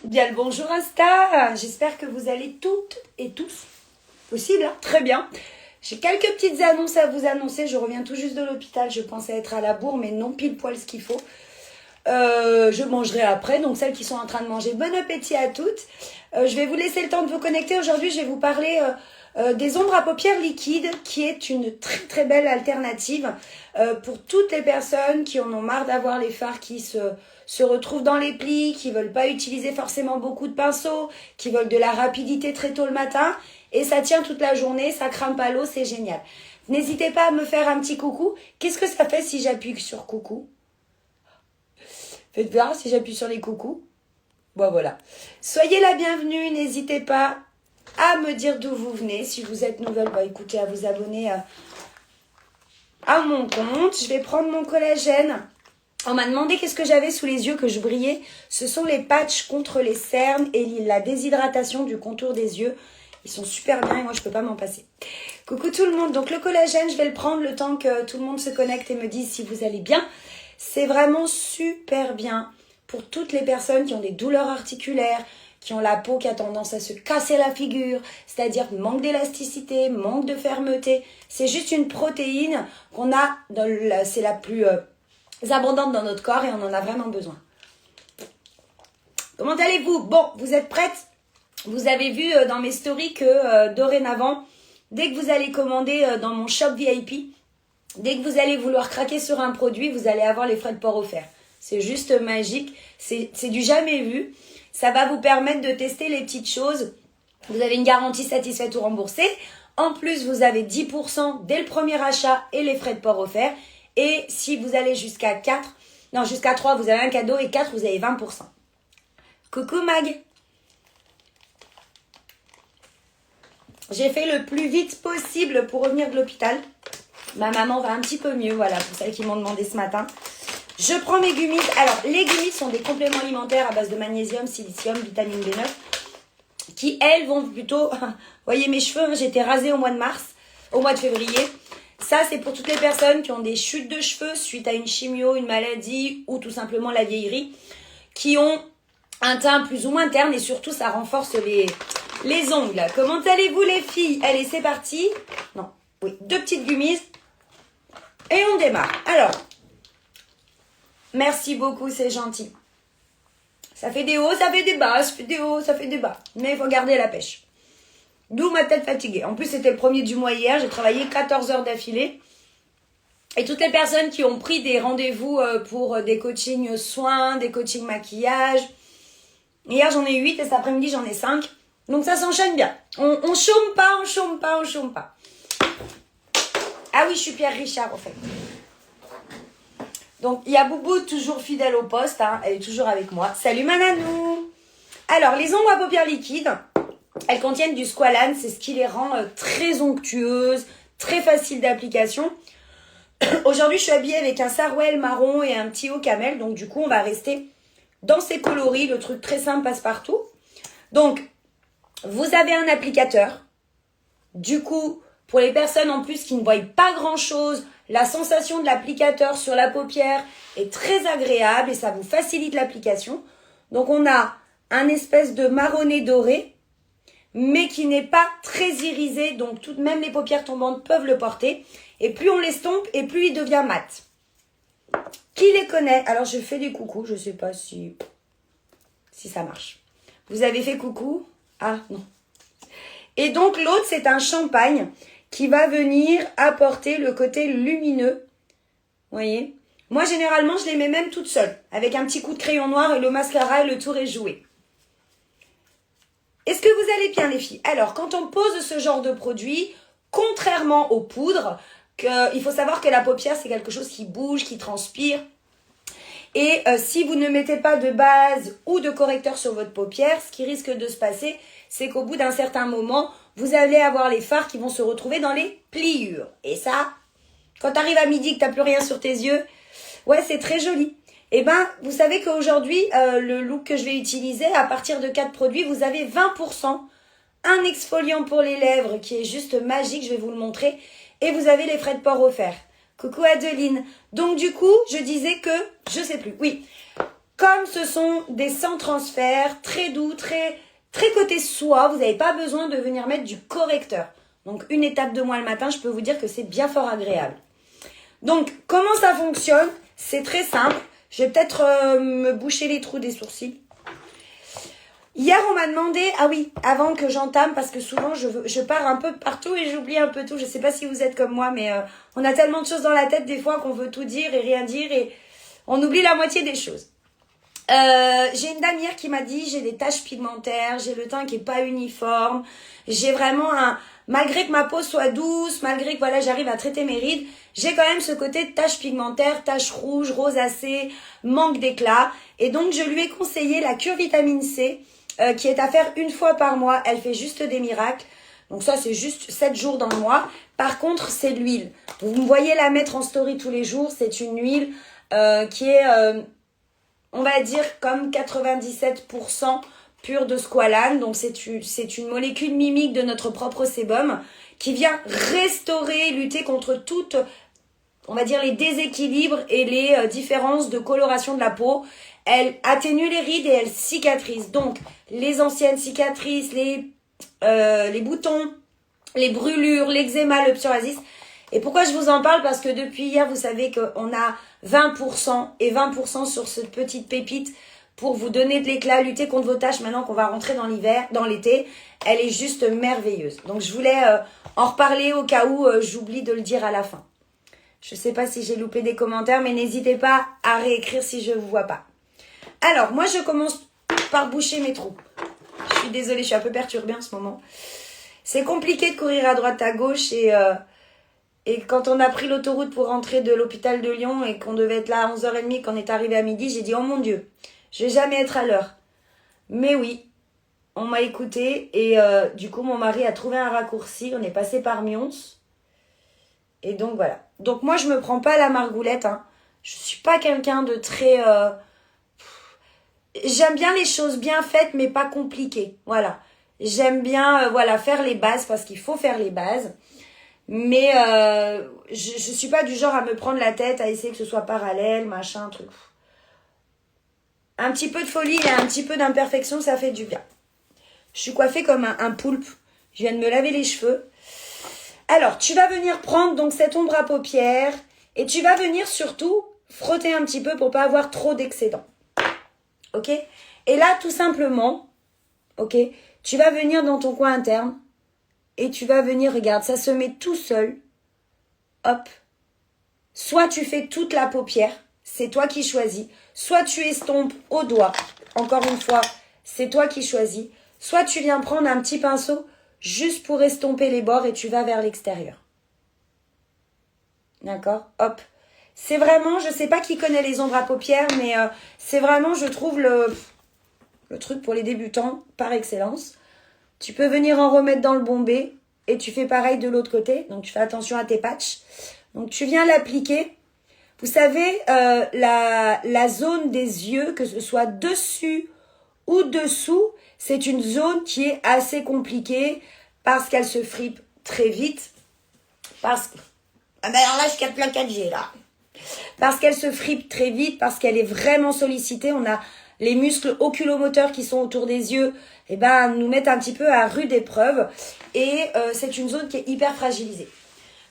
Bien le bonjour Insta, j'espère que vous allez toutes et tous, possible, hein, très bien. J'ai quelques petites annonces à vous annoncer, je reviens tout juste de l'hôpital, je pensais être à la bourre, mais non pile poil ce qu'il faut. Je mangerai après, donc celles qui sont en train de manger, bon appétit à toutes. Je vais vous laisser le temps de vous connecter, aujourd'hui je vais vous parler des ombres à paupières liquides, qui est une très très belle alternative pour toutes les personnes qui en ont marre d'avoir les fards qui se retrouvent dans les plis, qui veulent pas utiliser forcément beaucoup de pinceaux, qui veulent de la rapidité très tôt le matin, et ça tient toute la journée, ça crame pas l'eau, c'est génial. N'hésitez pas à me faire un petit coucou. Qu'est-ce que ça fait si j'appuie sur coucou? Faites voir si j'appuie sur les coucous. Bon, voilà. Soyez la bienvenue, n'hésitez pas à me dire d'où vous venez. Si vous êtes nouvelle, bah écoutez, à vous abonner à mon compte. Je vais prendre mon collagène. On m'a demandé qu'est-ce que j'avais sous les yeux, que je brillais. Ce sont les patchs contre les cernes et la déshydratation du contour des yeux. Ils sont super bien et moi je peux pas m'en passer. Coucou tout le monde. Donc le collagène, je vais le prendre le temps que tout le monde se connecte et me dise si vous allez bien. C'est vraiment super bien pour toutes les personnes qui ont des douleurs articulaires, qui ont la peau qui a tendance à se casser la figure, c'est-à-dire manque d'élasticité, manque de fermeté. C'est juste une protéine qu'on a, c'est la plus abondante dans notre corps et on en a vraiment besoin. Comment allez-vous? Bon, vous êtes prêtes? Vous avez vu dans mes stories que dorénavant, dès que vous allez commander dans mon shop VIP, dès que vous allez vouloir craquer sur un produit, vous allez avoir les frais de port offerts. C'est juste magique, c'est du jamais vu. Ça va vous permettre de tester les petites choses. Vous avez une garantie satisfaite ou remboursée. En plus, vous avez 10% dès le premier achat et les frais de port offerts. Et si vous allez jusqu'à 3, vous avez un cadeau et 4, vous avez 20%. Coucou Mag. J'ai fait le plus vite possible pour revenir de l'hôpital. Ma maman va un petit peu mieux, voilà, pour celles qui m'ont demandé ce matin. Je prends mes gummies. Alors, les gummies sont des compléments alimentaires à base de magnésium, silicium, vitamine B9, qui, elles, vont plutôt... Vous voyez mes cheveux, hein, j'ai été rasée au mois de février. Ça, c'est pour toutes les personnes qui ont des chutes de cheveux suite à une chimio, une maladie ou tout simplement la vieillerie, qui ont un teint plus ou moins terne et surtout, ça renforce les ongles. Comment allez-vous les filles? Allez, c'est parti. Non, oui, 2 petites gummies. Et on démarre. Alors, merci beaucoup, c'est gentil. Ça fait des hauts, ça fait des bas, ça fait des hauts, ça fait des bas. Mais il faut garder la pêche. D'où ma tête fatiguée. En plus, c'était le 1er du mois hier. J'ai travaillé 14 heures d'affilée. Et toutes les personnes qui ont pris des rendez-vous pour des coachings soins, des coachings maquillage. Hier, j'en ai 8 et cet après-midi, j'en ai 5. Donc, ça s'enchaîne bien. On chôme pas, on chôme pas, on chôme pas. Ah oui, je suis Pierre Richard, en fait. Donc, il y a Boubou, toujours fidèle au poste. Hein, elle est toujours avec moi. Salut, Mananou. Alors, les ombres à paupières liquides, elles contiennent du squalane. C'est ce qui les rend très onctueuses, très faciles d'application. Aujourd'hui, je suis habillée avec un sarouel marron et un petit haut camel. Donc, du coup, on va rester dans ces coloris. Le truc très simple passe partout. Donc, vous avez un applicateur. Du coup... Pour les personnes en plus qui ne voient pas grand-chose, la sensation de l'applicateur sur la paupière est très agréable et ça vous facilite l'application. Donc on a un espèce de marronné doré, mais qui n'est pas très irisé, donc même les paupières tombantes peuvent le porter. Et plus on l'estompe et plus il devient mat. Qui les connaît? Alors je fais des coucous, je ne sais pas si ça marche. Vous avez fait coucou? Ah non. Et donc l'autre c'est un champagne qui va venir apporter le côté lumineux. Vous voyez? Moi, généralement, je les mets même toutes seules, avec un petit coup de crayon noir et le mascara et le tour est joué. Est-ce que vous allez bien, les filles? Alors, quand on pose ce genre de produit, contrairement aux poudres, il faut savoir que la paupière, c'est quelque chose qui bouge, qui transpire. Et si vous ne mettez pas de base ou de correcteur sur votre paupière, ce qui risque de se passer, c'est qu'au bout d'un certain moment, vous allez avoir les fards qui vont se retrouver dans les pliures. Et ça, quand tu arrives à midi que tu n'as plus rien sur tes yeux, ouais, c'est très joli. Et ben, vous savez qu'aujourd'hui, le look que je vais utiliser, à partir de 4 produits, vous avez 20%. Un exfoliant pour les lèvres qui est juste magique, je vais vous le montrer. Et vous avez les frais de port offerts. Coucou Adeline. Donc du coup, je disais que, je sais plus, oui. Comme ce sont des sans transfert, très doux, très côté soie, vous n'avez pas besoin de venir mettre du correcteur. Donc, une étape de moins le matin, je peux vous dire que c'est bien fort agréable. Donc, comment ça fonctionne? C'est très simple. Je vais peut-être me boucher les trous des sourcils. Hier, on m'a demandé, ah oui, avant que j'entame, parce que souvent, je pars un peu partout et j'oublie un peu tout. Je ne sais pas si vous êtes comme moi, mais on a tellement de choses dans la tête des fois qu'on veut tout dire et rien dire et on oublie la moitié des choses. J'ai une dame hier qui m'a dit, j'ai des taches pigmentaires, j'ai le teint qui est pas uniforme, j'ai vraiment malgré que ma peau soit douce, malgré que voilà, j'arrive à traiter mes rides, j'ai quand même ce côté de taches pigmentaires, taches rouges, rosacées, manque d'éclat. Et donc, je lui ai conseillé la cure vitamine C, qui est à faire une fois par mois. Elle fait juste des miracles. Donc ça, c'est juste 7 jours dans le mois. Par contre, c'est de l'huile. Vous me voyez la mettre en story tous les jours. C'est une huile qui est, on va dire, comme 97% pure de squalane. Donc, c'est une molécule mimique de notre propre sébum qui vient restaurer, lutter contre toutes, on va dire, les déséquilibres et les différences de coloration de la peau. Elle atténue les rides et elle cicatrise. Donc, les anciennes cicatrices, les boutons, les brûlures, l'eczéma, le psoriasis. Et pourquoi je vous en parle? Parce que depuis hier, vous savez qu'on a 20% et 20% sur cette petite pépite pour vous donner de l'éclat, lutter contre vos taches maintenant qu'on va rentrer dans l'hiver, dans l'été. Elle est juste merveilleuse. Donc, je voulais en reparler au cas où j'oublie de le dire à la fin. Je ne sais pas si j'ai loupé des commentaires, mais n'hésitez pas à réécrire si je ne vous vois pas. Alors, moi, je commence par boucher mes trous. Je suis désolée, je suis un peu perturbée en ce moment. C'est compliqué de courir à droite, à gauche. Et quand on a pris l'autoroute pour rentrer de l'hôpital de Lyon et qu'on devait être là à 11h30, qu'on est arrivé à midi, j'ai dit « Oh mon Dieu, je vais jamais être à l'heure ». Mais oui, on m'a écouté et du coup, mon mari a trouvé un raccourci. On est passé par Mions. Et donc, voilà. Donc, moi, je me prends pas la margoulette. Hein. Je suis pas quelqu'un de très... J'aime bien les choses bien faites, mais pas compliquées. Voilà. J'aime bien voilà, faire les bases parce qu'il faut faire les bases. Mais je suis pas du genre à me prendre la tête, à essayer que ce soit parallèle, machin, truc. Un petit peu de folie et un petit peu d'imperfection, ça fait du bien. Je suis coiffée comme un poulpe. Je viens de me laver les cheveux. Alors, tu vas venir prendre donc cette ombre à paupières et tu vas venir surtout frotter un petit peu pour pas avoir trop d'excédent. Ok? Et là, tout simplement, ok, tu vas venir dans ton coin interne et tu vas venir, regarde, ça se met tout seul. Hop. Soit tu fais toute la paupière, c'est toi qui choisis. Soit tu estompes au doigt, encore une fois, c'est toi qui choisis. Soit tu viens prendre un petit pinceau juste pour estomper les bords et tu vas vers l'extérieur. D'accord? Hop. C'est vraiment, je sais pas qui connaît les ombres à paupières, mais c'est vraiment, je trouve, le truc pour les débutants par excellence. Tu peux venir en remettre dans le bombé et tu fais pareil de l'autre côté. Donc, tu fais attention à tes patchs. Donc, tu viens l'appliquer. Vous savez, la zone des yeux, que ce soit dessus ou dessous, c'est une zone qui est assez compliquée parce qu'elle se fripe très vite. Parce que... Ah ben alors là, je capte la 4G, là. Parce qu'elle se fripe très vite, parce qu'elle est vraiment sollicitée. On a les muscles oculomoteurs qui sont autour des yeux, eh ben, nous mettent un petit peu à rude épreuve. Et c'est une zone qui est hyper fragilisée.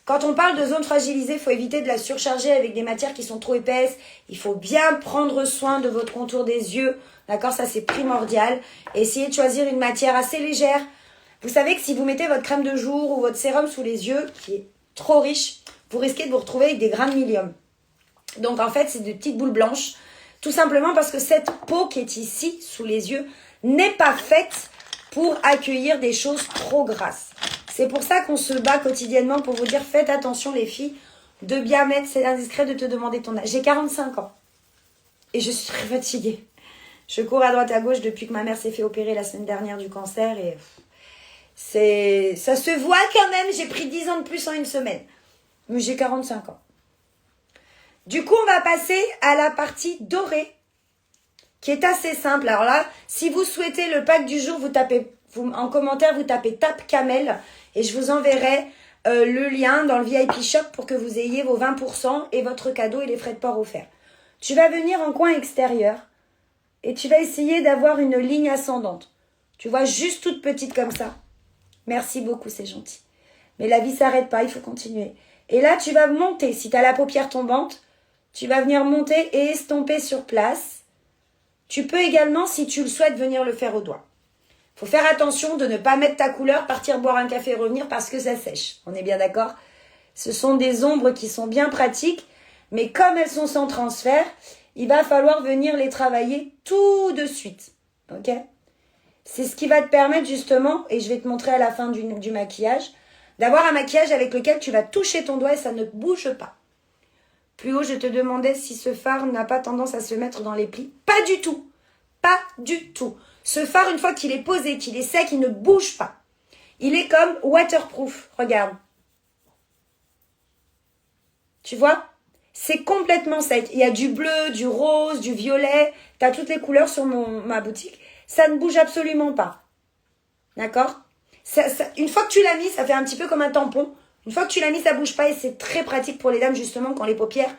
Quand on parle de zone fragilisée, il faut éviter de la surcharger avec des matières qui sont trop épaisses. Il faut bien prendre soin de votre contour des yeux. D'accord, ça c'est primordial. Essayez de choisir une matière assez légère. Vous savez que si vous mettez votre crème de jour ou votre sérum sous les yeux, qui est trop riche, vous risquez de vous retrouver avec des grains de milium. Donc en fait, c'est des petites boules blanches. Tout simplement parce que cette peau qui est ici, sous les yeux, n'est pas faite pour accueillir des choses trop grasses. C'est pour ça qu'on se bat quotidiennement pour vous dire, faites attention les filles, de bien mettre, c'est indiscret de te demander ton âge. J'ai 45 ans et je suis très fatiguée. Je cours à droite à gauche depuis que ma mère s'est fait opérer la semaine dernière du cancer et ça se voit quand même, j'ai pris 10 ans de plus en une semaine. Mais j'ai 45 ans. Du coup, on va passer à la partie dorée, qui est assez simple. Alors là, si vous souhaitez le pack du jour, en commentaire, vous tapez Tape Camel et je vous enverrai le lien dans le VIP Shop pour que vous ayez vos 20% et votre cadeau et les frais de port offerts. Tu vas venir en coin extérieur et tu vas essayer d'avoir une ligne ascendante. Tu vois, juste toute petite comme ça. Merci beaucoup, c'est gentil. Mais la vie ne s'arrête pas, il faut continuer. Et là, tu vas monter. Si tu as la paupière tombante, tu vas venir monter et estomper sur place. Tu peux également, si tu le souhaites, venir le faire au doigt. Il faut faire attention de ne pas mettre ta couleur, partir boire un café et revenir parce que ça sèche. On est bien d'accord? Ce sont des ombres qui sont bien pratiques, mais comme elles sont sans transfert, il va falloir venir les travailler tout de suite. Ok? C'est ce qui va te permettre justement, et je vais te montrer à la fin du maquillage, d'avoir un maquillage avec lequel tu vas toucher ton doigt et ça ne bouge pas. Plus haut, je te demandais si ce fard n'a pas tendance à se mettre dans les plis. Pas du tout. Pas du tout. Ce fard, une fois qu'il est posé, qu'il est sec, il ne bouge pas. Il est comme waterproof. Regarde. Tu vois? C'est complètement sec. Il y a du bleu, du rose, du violet. Tu as toutes les couleurs sur ma boutique. Ça ne bouge absolument pas. D'accord? Une fois que tu l'as mis, ça fait un petit peu comme un tampon. Une fois que tu l'as mis, ça ne bouge pas et c'est très pratique pour les dames justement quand les paupières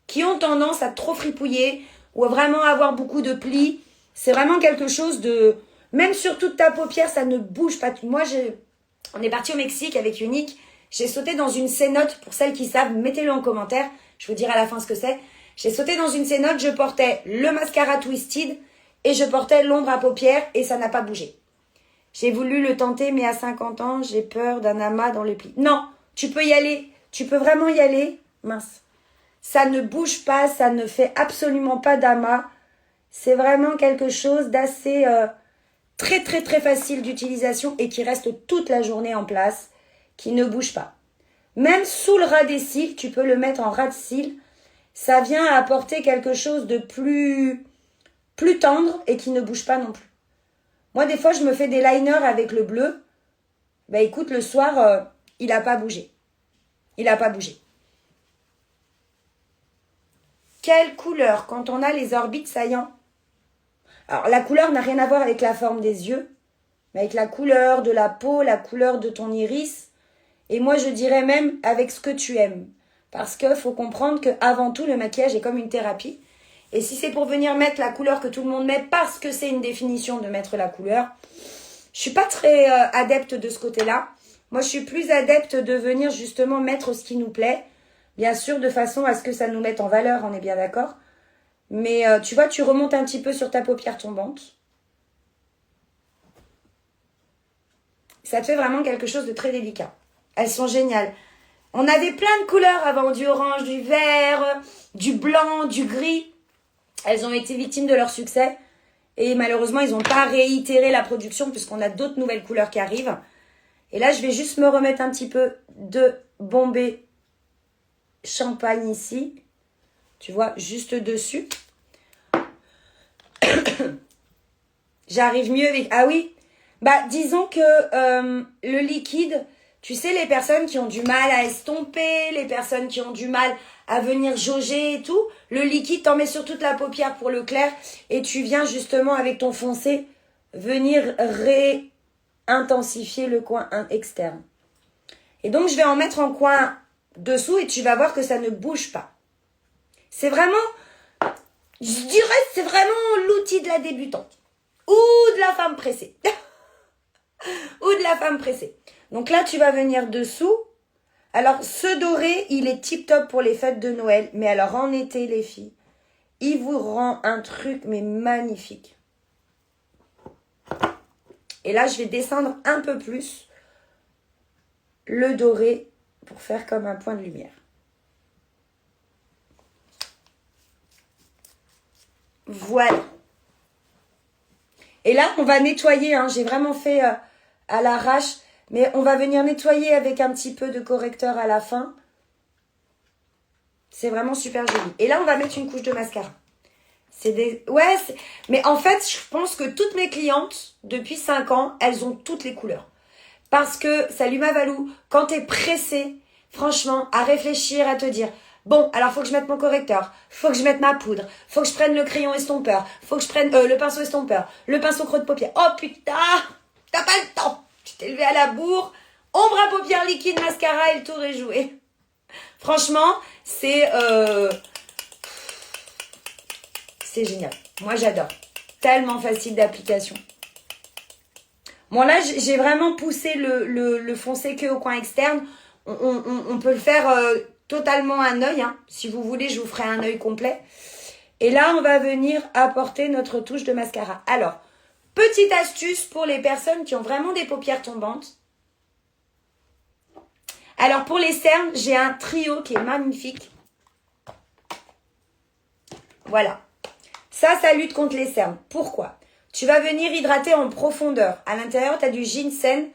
qui ont tendance à trop fripouiller ou à vraiment avoir beaucoup de plis. C'est vraiment quelque chose de... Même sur toute ta paupière, ça ne bouge pas. Moi, on est parti au Mexique avec Unique. J'ai sauté dans une cénote. Pour celles qui savent, mettez-le en commentaire. Je vous dirai à la fin ce que c'est. J'ai sauté dans une cénote. Je portais le mascara Twisted et je portais l'ombre à paupières et ça n'a pas bougé. J'ai voulu le tenter, mais à 50 ans, j'ai peur d'un amas dans les plis. Non, tu peux y aller. Tu peux vraiment y aller. Mince. Ça ne bouge pas, ça ne fait absolument pas d'amas. C'est vraiment quelque chose d'assez très très très facile d'utilisation et qui reste toute la journée en place, qui ne bouge pas. Même sous le ras des cils, tu peux le mettre en ras de cils. Ça vient apporter quelque chose de plus tendre et qui ne bouge pas non plus. Moi, des fois, je me fais des liners avec le bleu. Bah écoute, le soir, il n'a pas bougé. Il n'a pas bougé. Quelle couleur quand on a les orbites saillants? Alors, la couleur n'a rien à voir avec la forme des yeux, mais avec la couleur de la peau, la couleur de ton iris. Et moi, je dirais même avec ce que tu aimes. Parce qu'il faut comprendre qu'avant tout, le maquillage est comme une thérapie. Et si c'est pour venir mettre la couleur que tout le monde met parce que c'est une définition de mettre la couleur, je suis pas très adepte de ce côté-là. Moi, je suis plus adepte de venir justement mettre ce qui nous plaît. Bien sûr, de façon à ce que ça nous mette en valeur, on est bien d'accord. Mais tu vois, tu remontes un petit peu sur ta paupière tombante. Ça te fait vraiment quelque chose de très délicat. Elles sont géniales. On avait plein de couleurs avant, du orange, du vert, du blanc, du gris. Elles ont été victimes de leur succès. Et malheureusement, ils n'ont pas réitéré la production puisqu'on a d'autres nouvelles couleurs qui arrivent. Et là, je vais juste me remettre un petit peu de bombé champagne ici. Tu vois, juste dessus. J'arrive mieux avec... Ah oui, bah disons que le liquide, tu sais, les personnes qui ont du mal à estomper, les personnes qui ont du mal à venir jauger et tout, le liquide, t'en mets sur toute la paupière pour le clair et tu viens justement avec ton foncé venir réintensifier le coin externe. Et donc, je vais en mettre en coin dessous et tu vas voir que ça ne bouge pas. C'est vraiment, je dirais, c'est vraiment l'outil de la débutante. Ou de la femme pressée. Ou de la femme pressée. Donc là, tu vas venir dessous. Alors, ce doré, il est tip top pour les fêtes de Noël. Mais alors, en été, les filles, il vous rend un truc, mais magnifique. Et là, je vais descendre un peu plus le doré pour faire comme un point de lumière. Voilà. Et là, on va nettoyer. J'ai vraiment fait à l'arrache. Mais on va venir nettoyer avec un petit peu de correcteur à la fin. C'est vraiment super joli. Et là, on va mettre une couche de mascara. Ouais, mais en fait, je pense que toutes mes clientes, depuis 5 ans, elles ont toutes les couleurs. Parce que ça lui m'a valu, quand t'es pressée, franchement, à réfléchir, à te dire... Bon, alors faut que je mette mon correcteur, faut que je mette ma poudre, faut que je prenne le crayon estompeur, faut que je prenne le pinceau estompeur, le pinceau creux de paupière. Oh putain, t'as pas le temps. Tu t'es levé à la bourre, ombre à paupières liquide, mascara et le tour est joué. Franchement, c'est génial. Moi, j'adore. Tellement facile d'application. Bon, là, j'ai vraiment poussé le foncé que au coin externe. On peut le faire totalement un œil. Hein. Si vous voulez, je vous ferai un œil complet. Et là, on va venir apporter notre touche de mascara. Alors, petite astuce pour les personnes qui ont vraiment des paupières tombantes. Alors, pour les cernes, j'ai un trio qui est magnifique. Voilà. Ça lutte contre les cernes. Pourquoi? Tu vas venir hydrater en profondeur. À l'intérieur, tu as du ginseng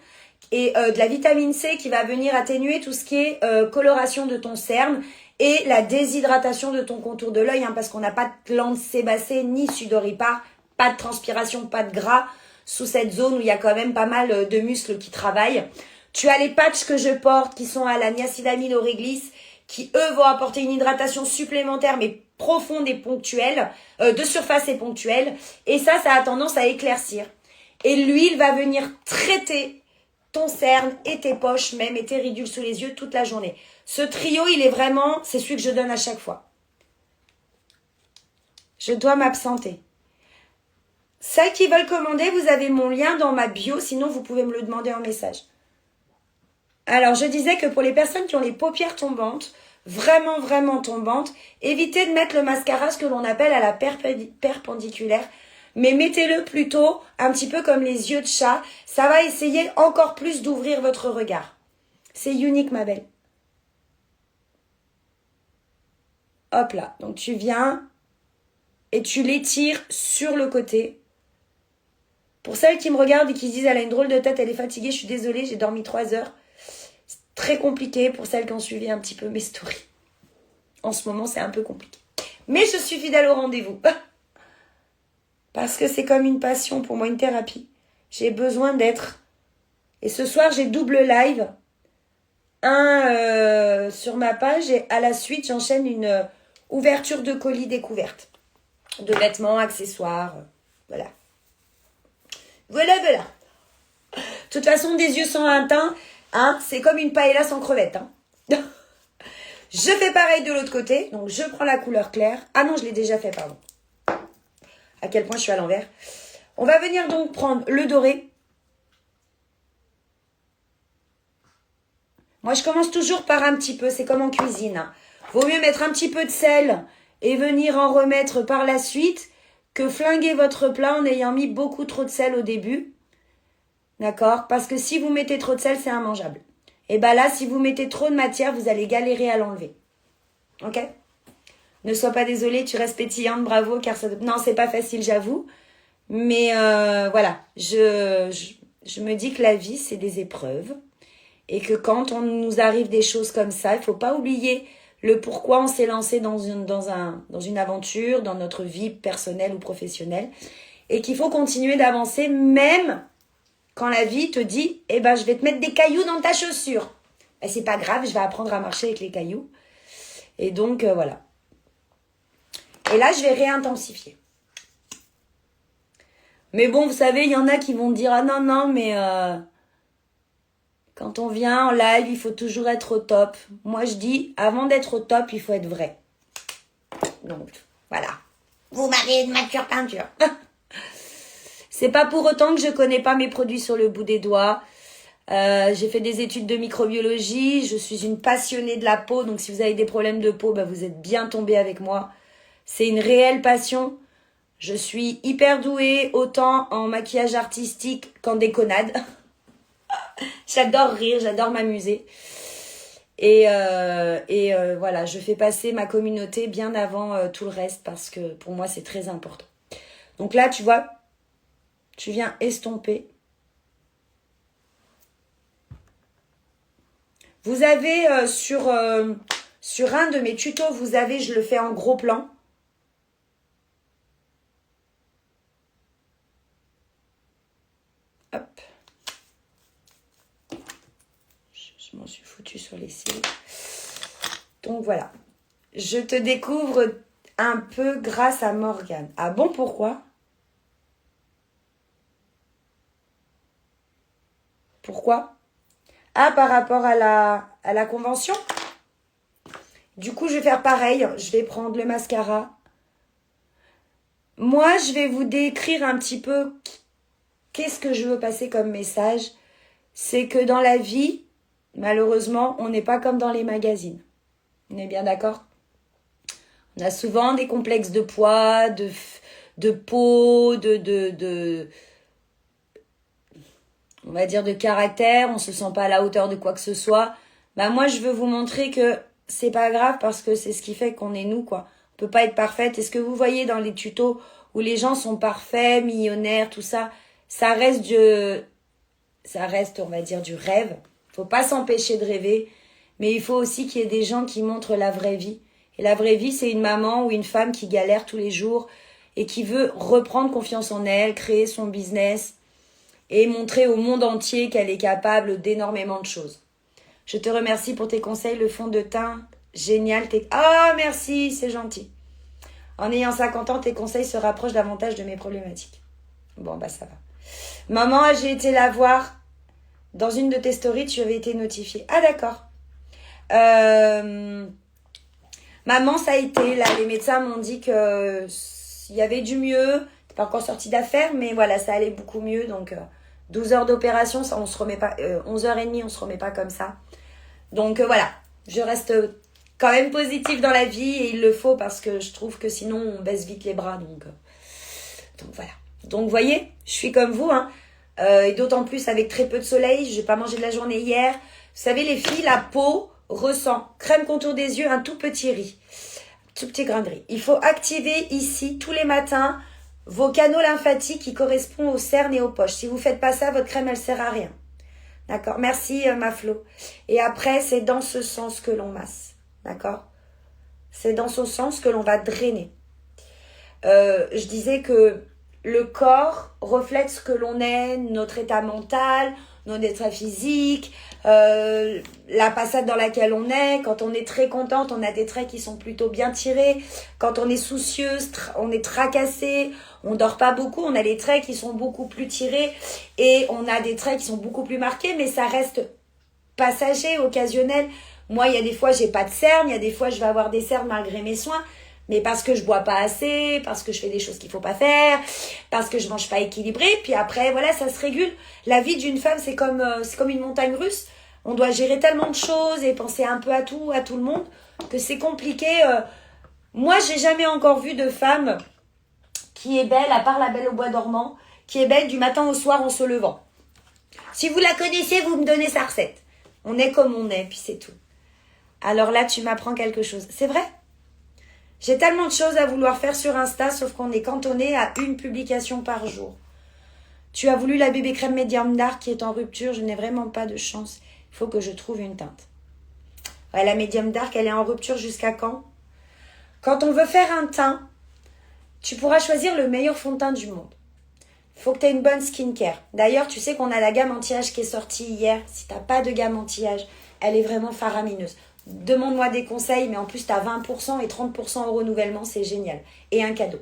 et de la vitamine C qui va venir atténuer tout ce qui est coloration de ton cerne et la déshydratation de ton contour de l'œil, hein, parce qu'on n'a pas de glande sébacée ni sudoripare, pas de transpiration, pas de gras sous cette zone où il y a quand même pas mal de muscles qui travaillent. Tu as les patchs que je porte qui sont à la niacinamide au réglisse qui, eux, vont apporter une hydratation supplémentaire, mais profonde et ponctuelle, de surface et ponctuelle. Et ça a tendance à éclaircir. Et l'huile va venir traiter ton cerne et tes poches même et tes ridules sous les yeux toute la journée. Ce trio, il est vraiment, c'est celui que je donne à chaque fois. Je dois m'absenter. Celles qui veulent commander, vous avez mon lien dans ma bio, sinon vous pouvez me le demander en message. Alors, je disais que pour les personnes qui ont les paupières tombantes, vraiment, vraiment tombantes, évitez de mettre le mascara, ce que l'on appelle à la perpendiculaire, mais mettez-le plutôt un petit peu comme les yeux de chat. Ça va essayer encore plus d'ouvrir votre regard. C'est unique, ma belle. Hop là. Donc, tu viens et tu l'étires sur le côté. Pour celles qui me regardent et qui se disent « Elle a une drôle de tête, elle est fatiguée, je suis désolée, j'ai dormi 3 heures. » Très compliqué pour celles qui ont suivi un petit peu mes stories. En ce moment, c'est un peu compliqué. Mais je suis fidèle au rendez-vous. Parce que c'est comme une passion pour moi, une thérapie. J'ai besoin d'être... Et ce soir, j'ai double live. Un sur ma page et à la suite, j'enchaîne une ouverture de colis découverte. De vêtements, accessoires. Voilà. Voilà. De toute façon, des yeux sans un teint... Hein, c'est comme une paella sans crevettes. Hein. Je fais pareil de l'autre côté. Donc, je prends la couleur claire. Ah non, je l'ai déjà fait, pardon. À quel point je suis à l'envers. On va venir donc prendre le doré. Moi, je commence toujours par un petit peu. C'est comme en cuisine. Hein. Vaut mieux mettre un petit peu de sel et venir en remettre par la suite que flinguer votre plat en ayant mis beaucoup trop de sel au début. D'accord? Parce que si vous mettez trop de sel, c'est immangeable. Et bien là, si vous mettez trop de matière, vous allez galérer à l'enlever. Ok? Ne sois pas désolée, tu restes pétillante, bravo, car ça... Non, c'est pas facile, j'avoue. Mais voilà, je me dis que la vie, c'est des épreuves. Et que quand on nous arrive des choses comme ça, il faut pas oublier le pourquoi on s'est lancé dans une aventure, dans notre vie personnelle ou professionnelle. Et qu'il faut continuer d'avancer même... Quand la vie te dit, eh ben, je vais te mettre des cailloux dans ta chaussure. Ben, c'est pas grave, je vais apprendre à marcher avec les cailloux. Et donc, voilà. Et là, je vais réintensifier. Mais bon, vous savez, il y en a qui vont dire, ah non, mais quand on vient en live, il faut toujours être au top. Moi, je dis, avant d'être au top, il faut être vrai. Donc, voilà. Vous m'avez de ma cure peinture. C'est pas pour autant que je connais pas mes produits sur le bout des doigts. J'ai fait des études de microbiologie. Je suis une passionnée de la peau. Donc, si vous avez des problèmes de peau, bah, vous êtes bien tombé avec moi. C'est une réelle passion. Je suis hyper douée, autant en maquillage artistique qu'en déconnade. J'adore rire, j'adore m'amuser. Et voilà, je fais passer ma communauté bien avant tout le reste parce que pour moi, c'est très important. Donc là, tu vois... Tu viens estomper. Vous avez sur un de mes tutos, vous avez, je le fais en gros plan. Hop. Je m'en suis foutue sur les cils. Donc voilà. Je te découvre un peu grâce à Morgane. Ah bon, pourquoi ? Pourquoi? Ah, par rapport à la convention. Du coup, je vais faire pareil. Je vais prendre le mascara. moi, je vais vous décrire un petit peu qu'est-ce que je veux passer comme message. C'est que dans la vie, malheureusement, on n'est pas comme dans les magazines. On est bien d'accord? On a souvent des complexes de poids, de peau, on va dire de caractère, on se sent pas à la hauteur de quoi que ce soit. Moi, je veux vous montrer que c'est pas grave parce que c'est ce qui fait qu'on est nous, quoi. On peut pas être parfaite. Et ce que vous voyez dans les tutos où les gens sont parfaits, millionnaires, tout ça, ça reste, on va dire, du rêve. Faut pas s'empêcher de rêver. Mais il faut aussi qu'il y ait des gens qui montrent la vraie vie. Et la vraie vie, c'est une maman ou une femme qui galère tous les jours et qui veut reprendre confiance en elle, créer son business et montrer au monde entier qu'elle est capable d'énormément de choses. Je te remercie pour tes conseils, le fond de teint, génial. Ah, merci, c'est gentil. En ayant 50 ans, tes conseils se rapprochent davantage de mes problématiques. Bon, ça va. Maman, j'ai été la voir dans une de tes stories, tu avais été notifiée. Ah, d'accord. Maman, ça a été, là, les médecins m'ont dit que il y avait du mieux. T'es pas encore sortie d'affaires, mais voilà, ça allait beaucoup mieux. Donc, 12 heures d'opération, ça, on se remet pas, 11h30, on se remet pas comme ça. Donc, voilà, je reste quand même positive dans la vie et il le faut parce que je trouve que sinon, on baisse vite les bras. Donc voilà. Donc, vous voyez, je suis comme vous, hein. Et d'autant plus avec très peu de soleil, je n'ai pas mangé de la journée hier. Vous savez, les filles, la peau ressent crème contour des yeux, un tout petit riz, tout petit grain de riz. Il faut activer ici tous les matins vos canaux lymphatiques qui correspondent aux cernes et aux poches. Si vous ne faites pas ça, votre crème, elle ne sert à rien. D'accord? Merci, ma Flo. Et après, c'est dans ce sens que l'on masse. D'accord? C'est dans ce sens que l'on va drainer. Je disais que le corps reflète ce que l'on est, notre état mental, notre état physique, la passade dans laquelle on est. Quand on est très contente, on a des traits qui sont plutôt bien tirés. Quand on est soucieuse, on est tracassé, on dort pas beaucoup, on a les traits qui sont beaucoup plus tirés et on a des traits qui sont beaucoup plus marqués, mais ça reste passager, occasionnel. Moi, il y a des fois, j'ai pas de cernes, il y a des fois, je vais avoir des cernes malgré mes soins. Mais parce que je bois pas assez, parce que je fais des choses qu'il faut pas faire, parce que je mange pas équilibré, puis après, voilà, ça se régule. La vie d'une femme, c'est comme une montagne russe. On doit gérer tellement de choses et penser un peu à tout le monde, que c'est compliqué. Moi, j'ai jamais encore vu de femme qui est belle, à part la Belle au bois dormant, qui est belle du matin au soir en se levant. Si vous la connaissez, vous me donnez sa recette. On est comme on est, puis c'est tout. Alors là, tu m'apprends quelque chose. C'est vrai ? J'ai tellement de choses à vouloir faire sur Insta, sauf qu'on est cantonné à une publication par jour. Tu as voulu la bébé crème médium dark qui est en rupture. Je n'ai vraiment pas de chance. Il faut que je trouve une teinte. Ouais, la médium dark, elle est en rupture jusqu'à quand? Quand on veut faire un teint, tu pourras choisir le meilleur fond de teint du monde. Il faut que tu aies une bonne skincare. D'ailleurs, tu sais qu'on a la gamme anti-âge qui est sortie hier. Si tu n'as pas de gamme anti-âge, elle est vraiment faramineuse. Demande-moi des conseils, mais en plus, tu as 20% et 30% au renouvellement, c'est génial. Et un cadeau.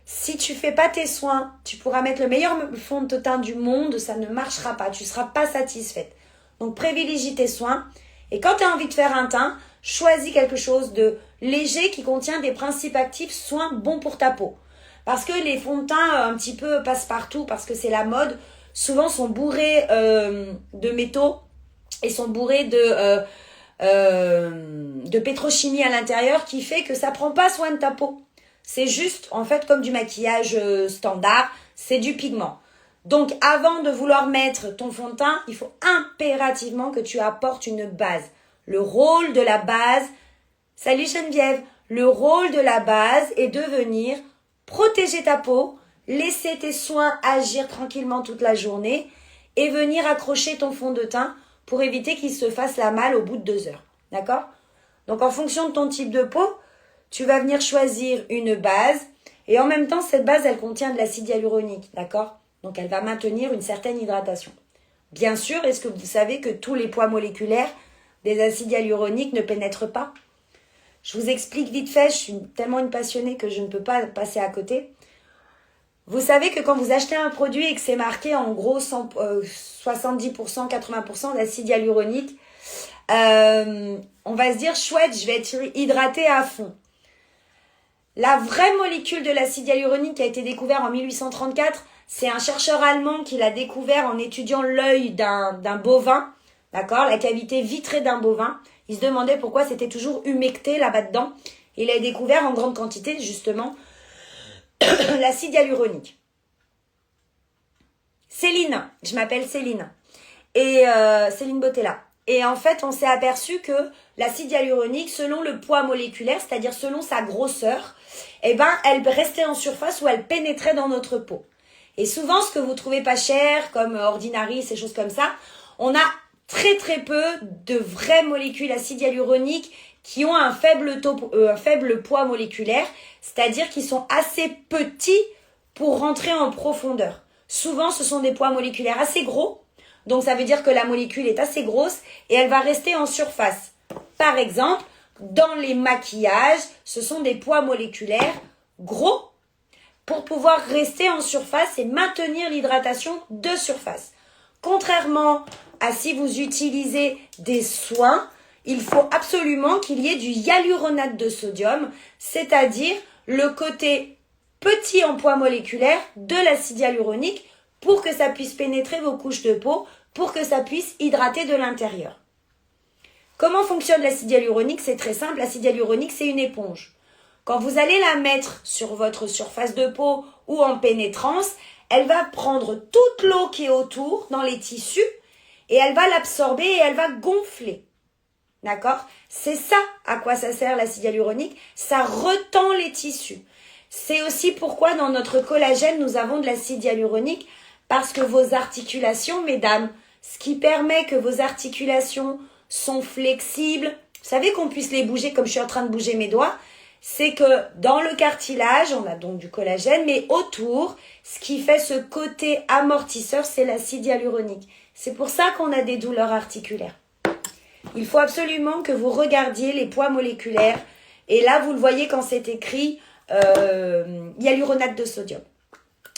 Si tu fais pas tes soins, tu pourras mettre le meilleur fond de teint du monde, ça ne marchera pas. Tu ne seras pas satisfaite. Donc, privilégie tes soins. Et quand tu as envie de faire un teint, choisis quelque chose de léger qui contient des principes actifs, soins bons pour ta peau. Parce que les fonds de teint un petit peu passe-partout, parce que c'est la mode, souvent sont bourrés de métaux et sont bourrés de pétrochimie à l'intérieur qui fait que ça prend pas soin de ta peau. C'est juste, en fait, comme du maquillage standard, c'est du pigment. Donc, avant de vouloir mettre ton fond de teint, il faut impérativement que tu apportes une base. Le rôle de la base, salut Geneviève, le rôle de la base est de venir protéger ta peau, laisser tes soins agir tranquillement toute la journée et venir accrocher ton fond de teint pour éviter qu'il se fasse la malle au bout de 2 heures. D'accord? Donc, en fonction de ton type de peau, tu vas venir choisir une base et en même temps, cette base, elle contient de l'acide hyaluronique. D'accord? Donc, elle va maintenir une certaine hydratation. Bien sûr, est-ce que vous savez que tous les poids moléculaires des acides hyaluroniques ne pénètrent pas? Je vous explique vite fait, je suis tellement une passionnée que je ne peux pas passer à côté. Vous savez que quand vous achetez un produit et que c'est marqué en gros 70%, 80% d'acide hyaluronique, on va se dire chouette, je vais être hydratée à fond. La vraie molécule de l'acide hyaluronique qui a été découverte en 1834, c'est un chercheur allemand qui l'a découvert en étudiant l'œil d'un bovin, d'accord, la cavité vitrée d'un bovin. Il se demandait pourquoi c'était toujours humecté là-bas dedans. Il a découvert en grande quantité, justement, l'acide hyaluronique. Céline, je m'appelle Céline. Et Céline Bottella. Et en fait, on s'est aperçu que l'acide hyaluronique, selon le poids moléculaire, c'est-à-dire selon sa grosseur, eh ben, elle restait en surface ou elle pénétrait dans notre peau. Et souvent, ce que vous trouvez pas cher, comme Ordinary, ces choses comme ça, on a très très peu de vraies molécules acide hyaluronique qui ont un faible poids moléculaire, c'est-à-dire qu'ils sont assez petits pour rentrer en profondeur. Souvent, ce sont des poids moléculaires assez gros, donc ça veut dire que la molécule est assez grosse et elle va rester en surface. Par exemple, dans les maquillages, ce sont des poids moléculaires gros pour pouvoir rester en surface et maintenir l'hydratation de surface. Contrairement à si vous utilisez des soins, il faut absolument qu'il y ait du hyaluronate de sodium, c'est-à-dire le côté petit en poids moléculaire de l'acide hyaluronique pour que ça puisse pénétrer vos couches de peau, pour que ça puisse hydrater de l'intérieur. Comment fonctionne l'acide hyaluronique? C'est très simple, l'acide hyaluronique c'est une éponge. Quand vous allez la mettre sur votre surface de peau ou en pénétrance, elle va prendre toute l'eau qui est autour dans les tissus et elle va l'absorber et elle va gonfler. D'accord? C'est ça à quoi ça sert l'acide hyaluronique, ça retend les tissus. C'est aussi pourquoi dans notre collagène, nous avons de l'acide hyaluronique, parce que vos articulations, mesdames, ce qui permet que vos articulations sont flexibles, vous savez qu'on puisse les bouger comme je suis en train de bouger mes doigts, c'est que dans le cartilage, on a donc du collagène, mais autour, ce qui fait ce côté amortisseur, c'est l'acide hyaluronique. C'est pour ça qu'on a des douleurs articulaires. Il faut absolument que vous regardiez les poids moléculaires. Et là, vous le voyez quand c'est écrit hyaluronate de sodium.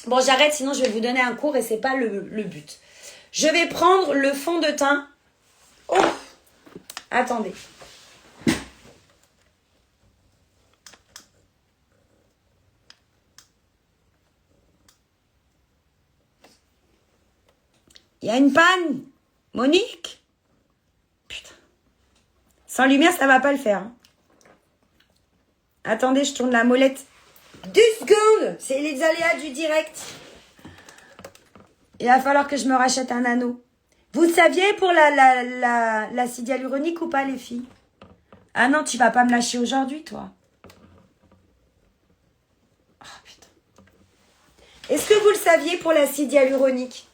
Bon, j'arrête, sinon je vais vous donner un cours et c'est pas le but. Je vais prendre le fond de teint. Oh, attendez. Il y a une panne, Monique. Putain. Sans lumière, ça va pas le faire. Hein. Attendez, je tourne la molette. 2 secondes. C'est les aléas du direct. Il va falloir que je me rachète un anneau. Vous saviez pour l'acide hyaluronique ou pas, les filles? Ah non, tu vas pas me lâcher aujourd'hui, toi. Oh, putain. Est-ce que vous le saviez pour l'acide hyaluronique?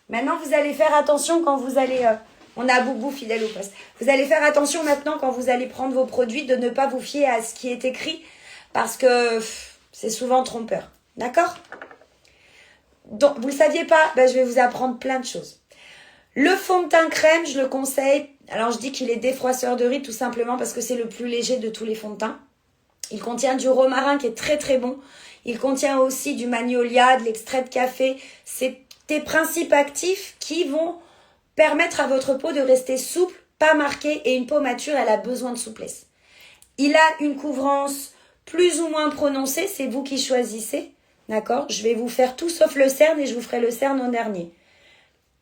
Maintenant, vous allez faire attention quand vous allez... on a Boubou fidèle au poste. Vous allez faire attention maintenant quand vous allez prendre vos produits de ne pas vous fier à ce qui est écrit parce que c'est souvent trompeur. D'accord? Donc, vous ne le saviez pas? Ben, je vais vous apprendre plein de choses. Le fond de teint crème, je le conseille. Alors, je dis qu'il est défroisseur de rides tout simplement parce que c'est le plus léger de tous les fonds de teint. Il contient du romarin qui est très très bon. Il contient aussi du magnolia, de l'extrait de café. C'est des principes actifs qui vont permettre à votre peau de rester souple, pas marquée, et une peau mature, elle a besoin de souplesse. Il a une couvrance plus ou moins prononcée, c'est vous qui choisissez, d'accord? Je vais vous faire tout sauf le cerne et je vous ferai le cerne en dernier.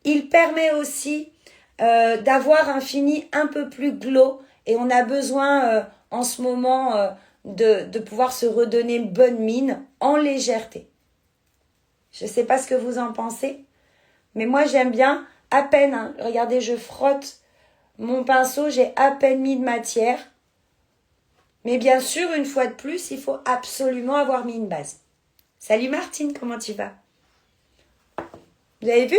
Il permet aussi d'avoir un fini un peu plus glow et on a besoin en ce moment de pouvoir se redonner une bonne mine en légèreté. Je ne sais pas ce que vous en pensez, mais moi j'aime bien à peine. Hein, regardez, je frotte mon pinceau, j'ai à peine mis de matière. Mais bien sûr, une fois de plus, il faut absolument avoir mis une base. Salut Martine, comment tu vas? Vous avez vu?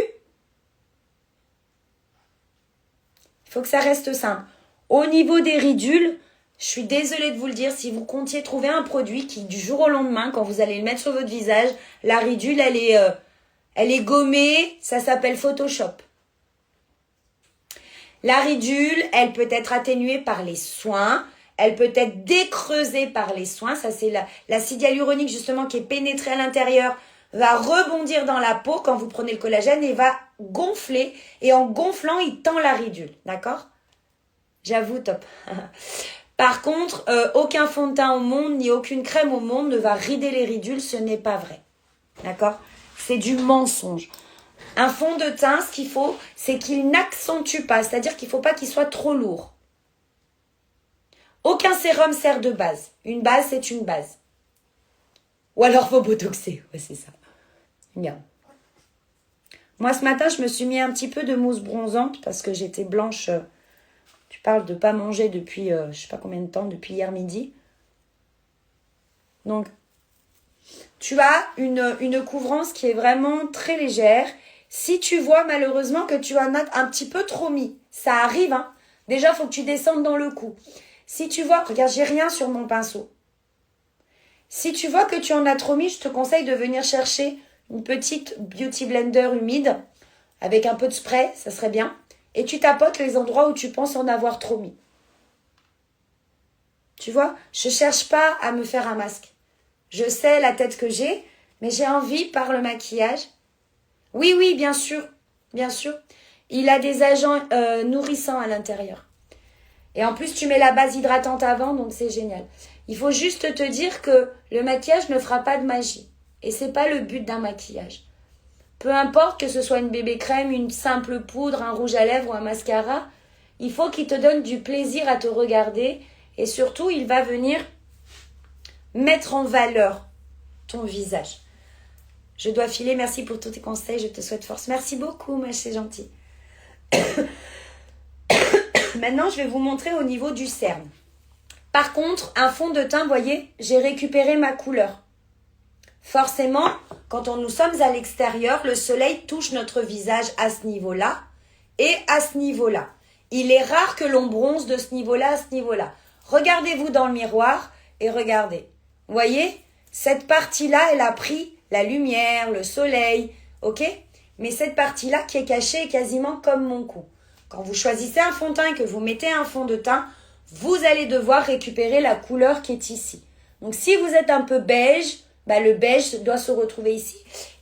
Il faut que ça reste simple. Au niveau des ridules, je suis désolée de vous le dire, si vous comptiez trouver un produit qui, du jour au lendemain, quand vous allez le mettre sur votre visage, la ridule, elle est gommée, ça s'appelle Photoshop. La ridule, elle peut être atténuée par les soins, elle peut être décreusée par les soins. Ça, c'est l'acide hyaluronique, justement, qui est pénétré à l'intérieur, va rebondir dans la peau quand vous prenez le collagène et va gonfler. Et en gonflant, il tend la ridule. D'accord? J'avoue, top. Par contre, aucun fond de teint au monde, ni aucune crème au monde ne va rider les ridules, ce n'est pas vrai. D'accord? C'est du mensonge. Un fond de teint, ce qu'il faut, c'est qu'il n'accentue pas, c'est-à-dire qu'il ne faut pas qu'il soit trop lourd. Aucun sérum sert de base. Une base, c'est une base. Ou alors, faut botoxer. Ouais, c'est ça. Bien. Moi, ce matin, je me suis mis un petit peu de mousse bronzante parce que j'étais blanche. Tu parles de ne pas manger depuis, je ne sais pas combien de temps, depuis hier midi. Donc, tu as une couvrance qui est vraiment très légère. Si tu vois malheureusement que tu en as un petit peu trop mis, ça arrive, hein. Déjà, il faut que tu descendes dans le cou. Si tu vois, regarde, j'ai rien sur mon pinceau. Si tu vois que tu en as trop mis, je te conseille de venir chercher une petite beauty blender humide avec un peu de spray, ça serait bien. Et tu tapotes les endroits où tu penses en avoir trop mis. Tu vois, je cherche pas à me faire un masque. Je sais la tête que j'ai, mais j'ai envie par le maquillage. Oui, oui, bien sûr, bien sûr. Il a des agents nourrissants à l'intérieur. Et en plus, tu mets la base hydratante avant, donc c'est génial. Il faut juste te dire que le maquillage ne fera pas de magie. Et c'est pas le but d'un maquillage. Peu importe que ce soit une bébé crème, une simple poudre, un rouge à lèvres ou un mascara, il faut qu'il te donne du plaisir à te regarder. Et surtout, il va venir mettre en valeur ton visage. Je dois filer, merci pour tous tes conseils, je te souhaite force. Merci beaucoup, ma c'est gentil. Maintenant, je vais vous montrer au niveau du cerne. Par contre, un fond de teint, vous voyez, j'ai récupéré ma couleur. Forcément, quand nous sommes à l'extérieur, le soleil touche notre visage à ce niveau-là et à ce niveau-là. Il est rare que l'on bronze de ce niveau-là à ce niveau-là. Regardez-vous dans le miroir et regardez. Vous voyez, cette partie-là, elle a pris la lumière, le soleil, ok? Mais cette partie-là qui est cachée est quasiment comme mon cou. Quand vous choisissez un fond de teint et que vous mettez un fond de teint, vous allez devoir récupérer la couleur qui est ici. Donc, si vous êtes un peu beige, le beige doit se retrouver ici.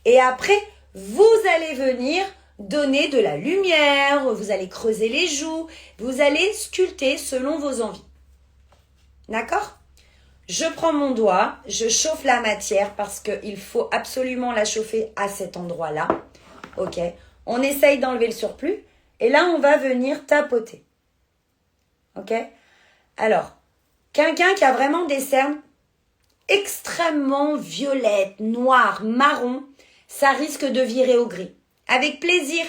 Et après, vous allez venir donner de la lumière, vous allez creuser les joues, vous allez sculpter selon vos envies. D'accord? Je prends mon doigt, je chauffe la matière parce qu'il faut absolument la chauffer à cet endroit-là. Ok? On essaye d'enlever le surplus. Et là, on va venir tapoter. Ok? Alors, quelqu'un qui a vraiment des cernes extrêmement violettes, noires, marron, ça risque de virer au gris. Avec plaisir.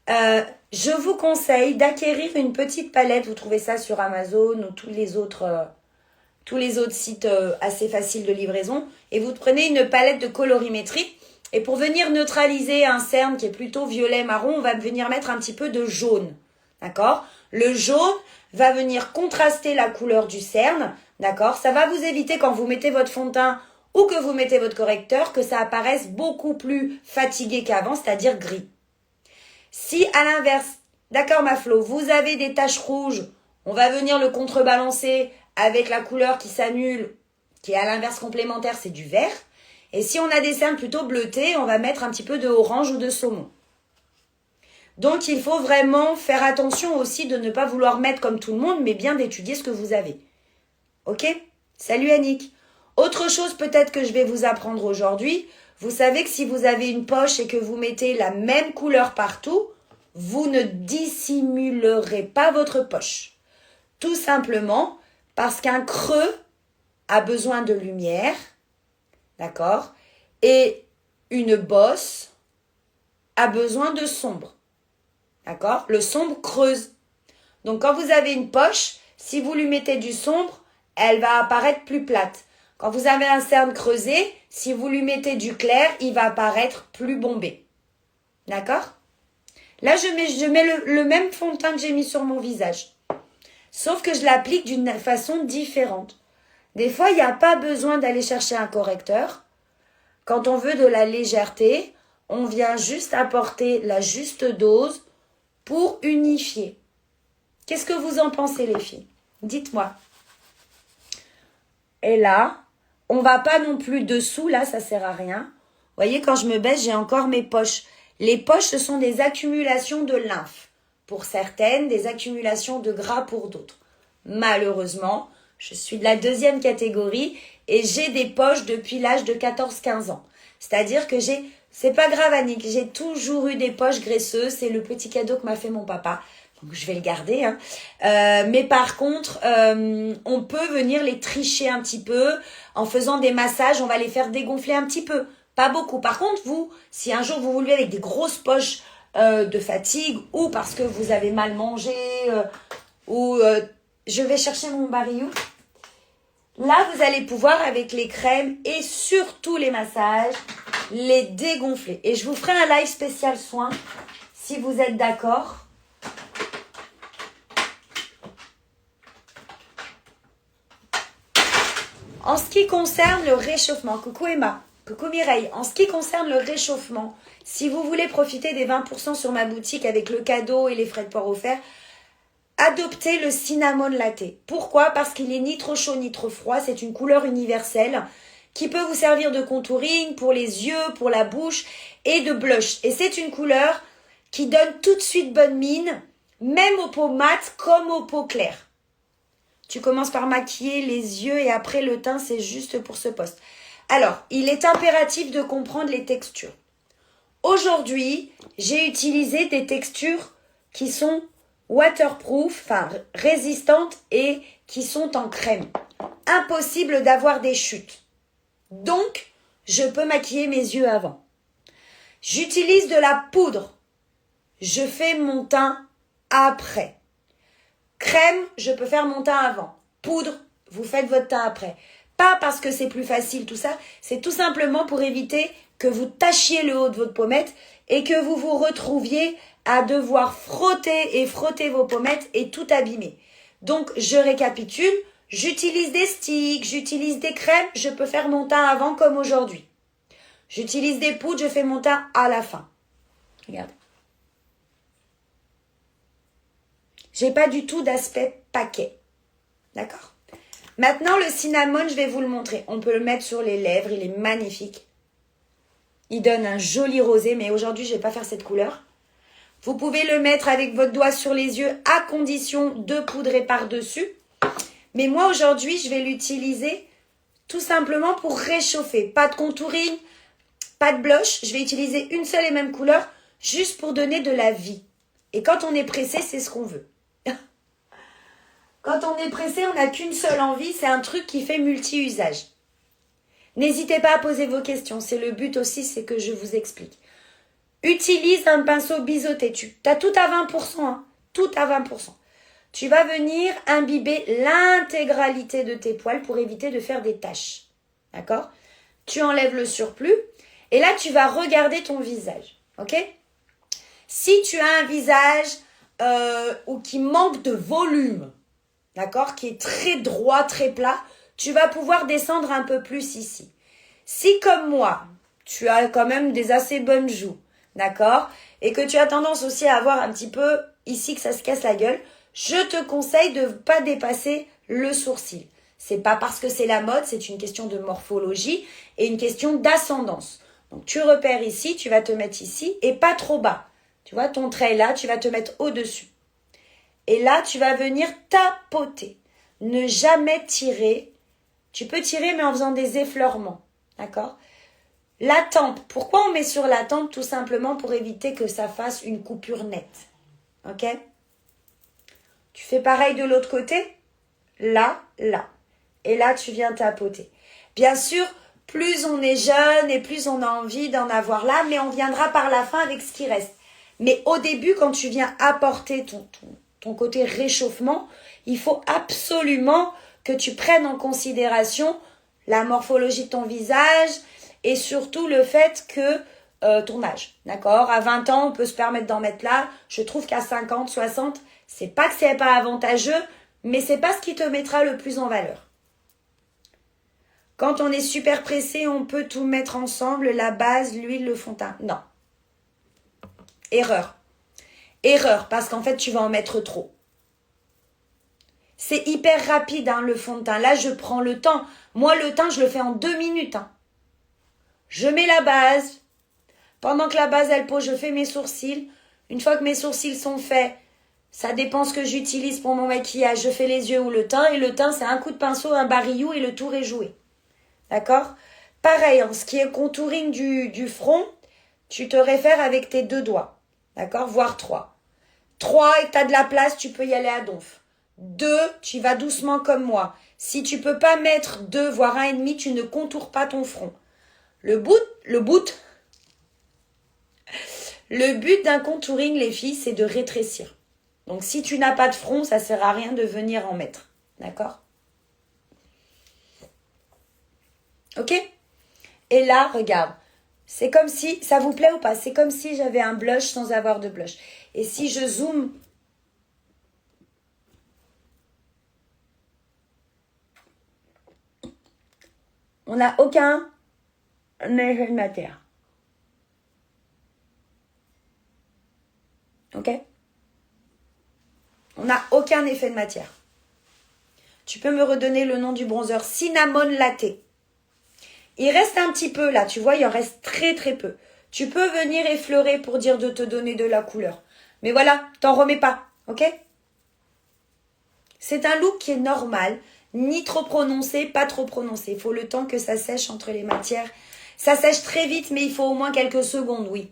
Je vous conseille d'acquérir une petite palette. Vous trouvez ça sur Amazon ou tous les autres sites assez faciles de livraison. Et vous prenez une palette de colorimétrie. Et pour venir neutraliser un cerne qui est plutôt violet-marron, on va venir mettre un petit peu de jaune. D'accord? Le jaune va venir contraster la couleur du cerne. D'accord? Ça va vous éviter quand vous mettez votre fond de teint ou que vous mettez votre correcteur que ça apparaisse beaucoup plus fatigué qu'avant, c'est-à-dire gris. Si à l'inverse, d'accord ma Flo, vous avez des taches rouges, on va venir le contrebalancer avec la couleur qui s'annule, qui est à l'inverse complémentaire, c'est du vert. Et si on a des cernes plutôt bleutés, on va mettre un petit peu de orange ou de saumon. Donc, il faut vraiment faire attention aussi de ne pas vouloir mettre comme tout le monde, mais bien d'étudier ce que vous avez. Ok? Salut Annick. Autre chose peut-être que je vais vous apprendre aujourd'hui, vous savez que si vous avez une poche et que vous mettez la même couleur partout, vous ne dissimulerez pas votre poche. Tout simplement parce qu'un creux a besoin de lumière. D'accord? Et une bosse a besoin de sombre. D'accord? Le sombre creuse. Donc, quand vous avez une poche, si vous lui mettez du sombre, elle va apparaître plus plate. Quand vous avez un cerne creusé, si vous lui mettez du clair, il va apparaître plus bombé. D'accord? Là, je mets le même fond de teint que j'ai mis sur mon visage. Sauf que je l'applique d'une façon différente. Des fois, il n'y a pas besoin d'aller chercher un correcteur. Quand on veut de la légèreté, on vient juste apporter la juste dose pour unifier. Qu'est-ce que vous en pensez, les filles? Dites-moi. Et là, on ne va pas non plus dessous, là, ça ne sert à rien. Vous voyez, quand je me baisse, j'ai encore mes poches. Les poches, ce sont des accumulations de lymphe. Pour certaines, des accumulations de gras pour d'autres. malheureusement, je suis de la deuxième catégorie et j'ai des poches depuis l'âge de 14-15 ans. C'est-à-dire que c'est pas grave Annick, j'ai toujours eu des poches graisseuses, c'est le petit cadeau que m'a fait mon papa. Donc je vais le garder. Hein. Mais par contre, on peut venir les tricher un petit peu en faisant des massages, on va les faire dégonfler un petit peu. Pas beaucoup. Par contre, vous, si un jour vous vous levez avec des grosses poches de fatigue ou parce que vous avez mal mangé je vais chercher mon barillou. Là, vous allez pouvoir, avec les crèmes et surtout les massages, les dégonfler. Et je vous ferai un live spécial soin, si vous êtes d'accord. En ce qui concerne le réchauffement, coucou Emma, coucou Mireille, en ce qui concerne le réchauffement, si vous voulez profiter des 20% sur ma boutique avec le cadeau et les frais de port offerts, adoptez le cinnamon latte. Pourquoi? Parce qu'il est ni trop chaud ni trop froid. C'est une couleur universelle qui peut vous servir de contouring pour les yeux, pour la bouche et de blush. Et c'est une couleur qui donne tout de suite bonne mine, même aux peaux mates comme aux peaux claires. Tu commences par maquiller les yeux et après le teint, c'est juste pour ce poste. Alors, il est impératif de comprendre les textures. Aujourd'hui, j'ai utilisé des textures qui sont waterproof, enfin résistantes et qui sont en crème. Impossible d'avoir des chutes. Donc, je peux maquiller mes yeux avant. J'utilise de la poudre. Je fais mon teint après. Crème, je peux faire mon teint avant. Poudre, vous faites votre teint après. Pas parce que c'est plus facile tout ça, c'est tout simplement pour éviter que vous tachiez le haut de votre pommette et que vous vous retrouviez à devoir frotter et frotter vos pommettes et tout abîmer. Donc, je récapitule. J'utilise des sticks, j'utilise des crèmes, je peux faire mon teint avant comme aujourd'hui. J'utilise des poudres, je fais mon teint à la fin. Regarde. J'ai pas du tout d'aspect paquet. D'accord? Maintenant, le cinnamon, je vais vous le montrer. On peut le mettre sur les lèvres, il est magnifique. Il donne un joli rosé, mais aujourd'hui, je vais pas faire cette couleur. Vous pouvez le mettre avec votre doigt sur les yeux à condition de poudrer par-dessus. Mais moi, aujourd'hui, je vais l'utiliser tout simplement pour réchauffer. Pas de contouring, pas de blush. Je vais utiliser une seule et même couleur juste pour donner de la vie. Et quand on est pressé, c'est ce qu'on veut. Quand on est pressé, on n'a qu'une seule envie. C'est un truc qui fait multi-usage. N'hésitez pas à poser vos questions. C'est le but aussi, c'est que je vous explique. Utilise un pinceau biseauté. Tu as tout à 20%. Hein, tout à 20%. Tu vas venir imbiber l'intégralité de tes poils pour éviter de faire des taches. D'accord? Tu enlèves le surplus. Et là, tu vas regarder ton visage. Ok? Si tu as un visage ou qui manque de volume, d'accord? Qui est très droit, très plat, tu vas pouvoir descendre un peu plus ici. Si, comme moi, tu as quand même des assez bonnes joues, d'accord? Et que tu as tendance aussi à avoir un petit peu ici que ça se casse la gueule, je te conseille de ne pas dépasser le sourcil. C'est pas parce que c'est la mode, c'est une question de morphologie et une question d'ascendance. Donc tu repères ici, tu vas te mettre ici et pas trop bas. Tu vois, ton trait est là, tu vas te mettre au-dessus. Et là, tu vas venir tapoter. Ne jamais tirer. Tu peux tirer, mais en faisant des effleurements. D'accord? La tempe. Pourquoi on met sur la tempe? Tout simplement pour éviter que ça fasse une coupure nette. Ok? Tu fais pareil de l'autre côté. Là, là. Et là, tu viens tapoter. Bien sûr, plus on est jeune et plus on a envie d'en avoir là, mais on viendra par la fin avec ce qui reste. Mais au début, quand tu viens apporter ton côté réchauffement, il faut absolument que tu prennes en considération la morphologie de ton visage et surtout le fait que ton âge, d'accord? À 20 ans, on peut se permettre d'en mettre là. Je trouve qu'à 50, 60, c'est pas que c'est pas avantageux, mais c'est pas ce qui te mettra le plus en valeur. Quand on est super pressé, on peut tout mettre ensemble, la base, l'huile, le fond de teint. Non. Erreur. Erreur, parce qu'en fait, tu vas en mettre trop. C'est hyper rapide, hein, le fond de teint. Là, je prends le temps. Moi, le teint, je le fais en 2 minutes. Hein. Je mets la base. Pendant que la base, elle pose, je fais mes sourcils. Une fois que mes sourcils sont faits, Ça dépend ce que j'utilise pour mon maquillage. Je fais les yeux ou le teint. Et le teint, c'est un coup de pinceau, un barillou et le tour est joué. D'accord? Pareil, en ce qui est contouring du front, tu te réfères avec tes 2 doigts. D'accord? Voire 3. 3 et que tu as de la place, tu peux y aller à donf. 2, tu vas doucement comme moi. Si tu peux pas mettre 2, voire 1,5, tu ne contours pas ton front. Le but d'un contouring, les filles, c'est de rétrécir. Donc, si tu n'as pas de front, ça ne sert à rien de venir en mettre. D'accord? Ok? Et là, regarde. C'est comme si, ça vous plaît ou pas? C'est comme si j'avais un blush sans avoir de blush. Et si je zoome, on n'a aucun effet de matière. Ok? On n'a aucun effet de matière. Tu peux me redonner le nom du bronzer? Cinnamon Latte. Il reste un petit peu là, tu vois, il en reste très très peu. Tu peux venir effleurer pour dire de te donner de la couleur. Mais voilà, t'en remets pas, ok? C'est un look qui est normal, ni trop prononcé, pas trop prononcé. Il faut le temps que ça sèche entre les matières. Ça sèche très vite, mais il faut au moins quelques secondes, oui.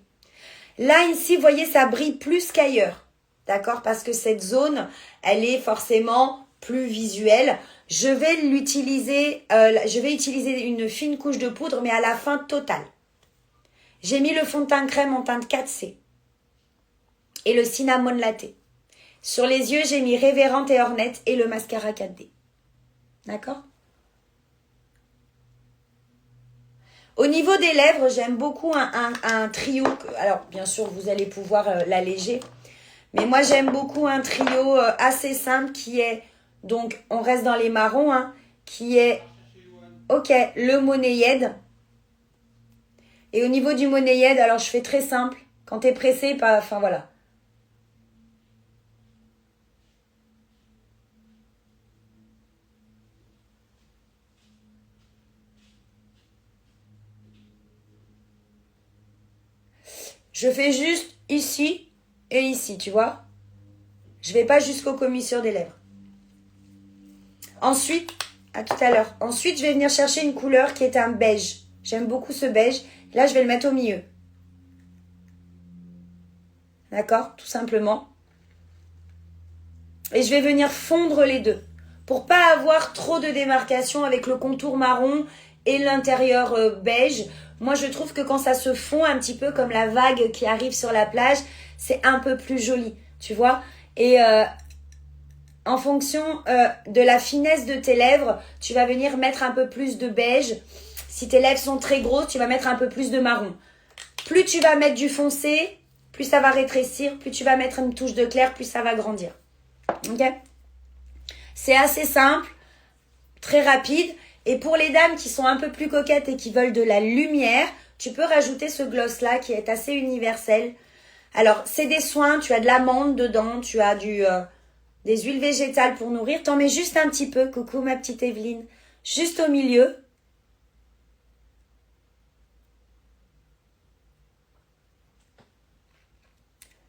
Là, ici, vous voyez, ça brille plus qu'ailleurs. D'accord? Parce que cette zone, elle est forcément plus visuelle. Je vais utiliser une fine couche de poudre, mais à la fin totale. J'ai mis le fond de teint crème en teinte 4C. Et le cinnamon latte. Sur les yeux, j'ai mis Révérend et Ornette et le mascara 4D. D'accord? Au niveau des lèvres, j'aime beaucoup un trio. Alors, bien sûr, vous allez pouvoir l'alléger. Mais moi, j'aime beaucoup un trio assez simple qui est, donc, on reste dans les marrons, hein, qui est, ok, le Moneyed. Et au niveau du Moneyed, alors je fais très simple. Quand t'es pressé, pas, enfin voilà. Je fais juste ici et ici, tu vois. Je vais pas jusqu'aux commissures des lèvres. Ensuite, à tout à l'heure. Ensuite, je vais venir chercher une couleur qui est un beige. J'aime beaucoup ce beige. Là, je vais le mettre au milieu. D'accord? Tout simplement. Et je vais venir fondre les deux. Pour pas avoir trop de démarcation avec le contour marron et l'intérieur beige. Moi, je trouve que quand ça se fond un petit peu comme la vague qui arrive sur la plage, c'est un peu plus joli, tu vois. Et en fonction de la finesse de tes lèvres, tu vas venir mettre un peu plus de beige. Si tes lèvres sont très grosses, tu vas mettre un peu plus de marron. Plus tu vas mettre du foncé, plus ça va rétrécir. Plus tu vas mettre une touche de clair, plus ça va grandir. Ok? C'est assez simple, très rapide. Et pour les dames qui sont un peu plus coquettes et qui veulent de la lumière, tu peux rajouter ce gloss-là qui est assez universel. Alors, c'est des soins, tu as de l'amande dedans, tu as des huiles végétales pour nourrir. T'en mets juste un petit peu, coucou ma petite Evelyne, juste au milieu.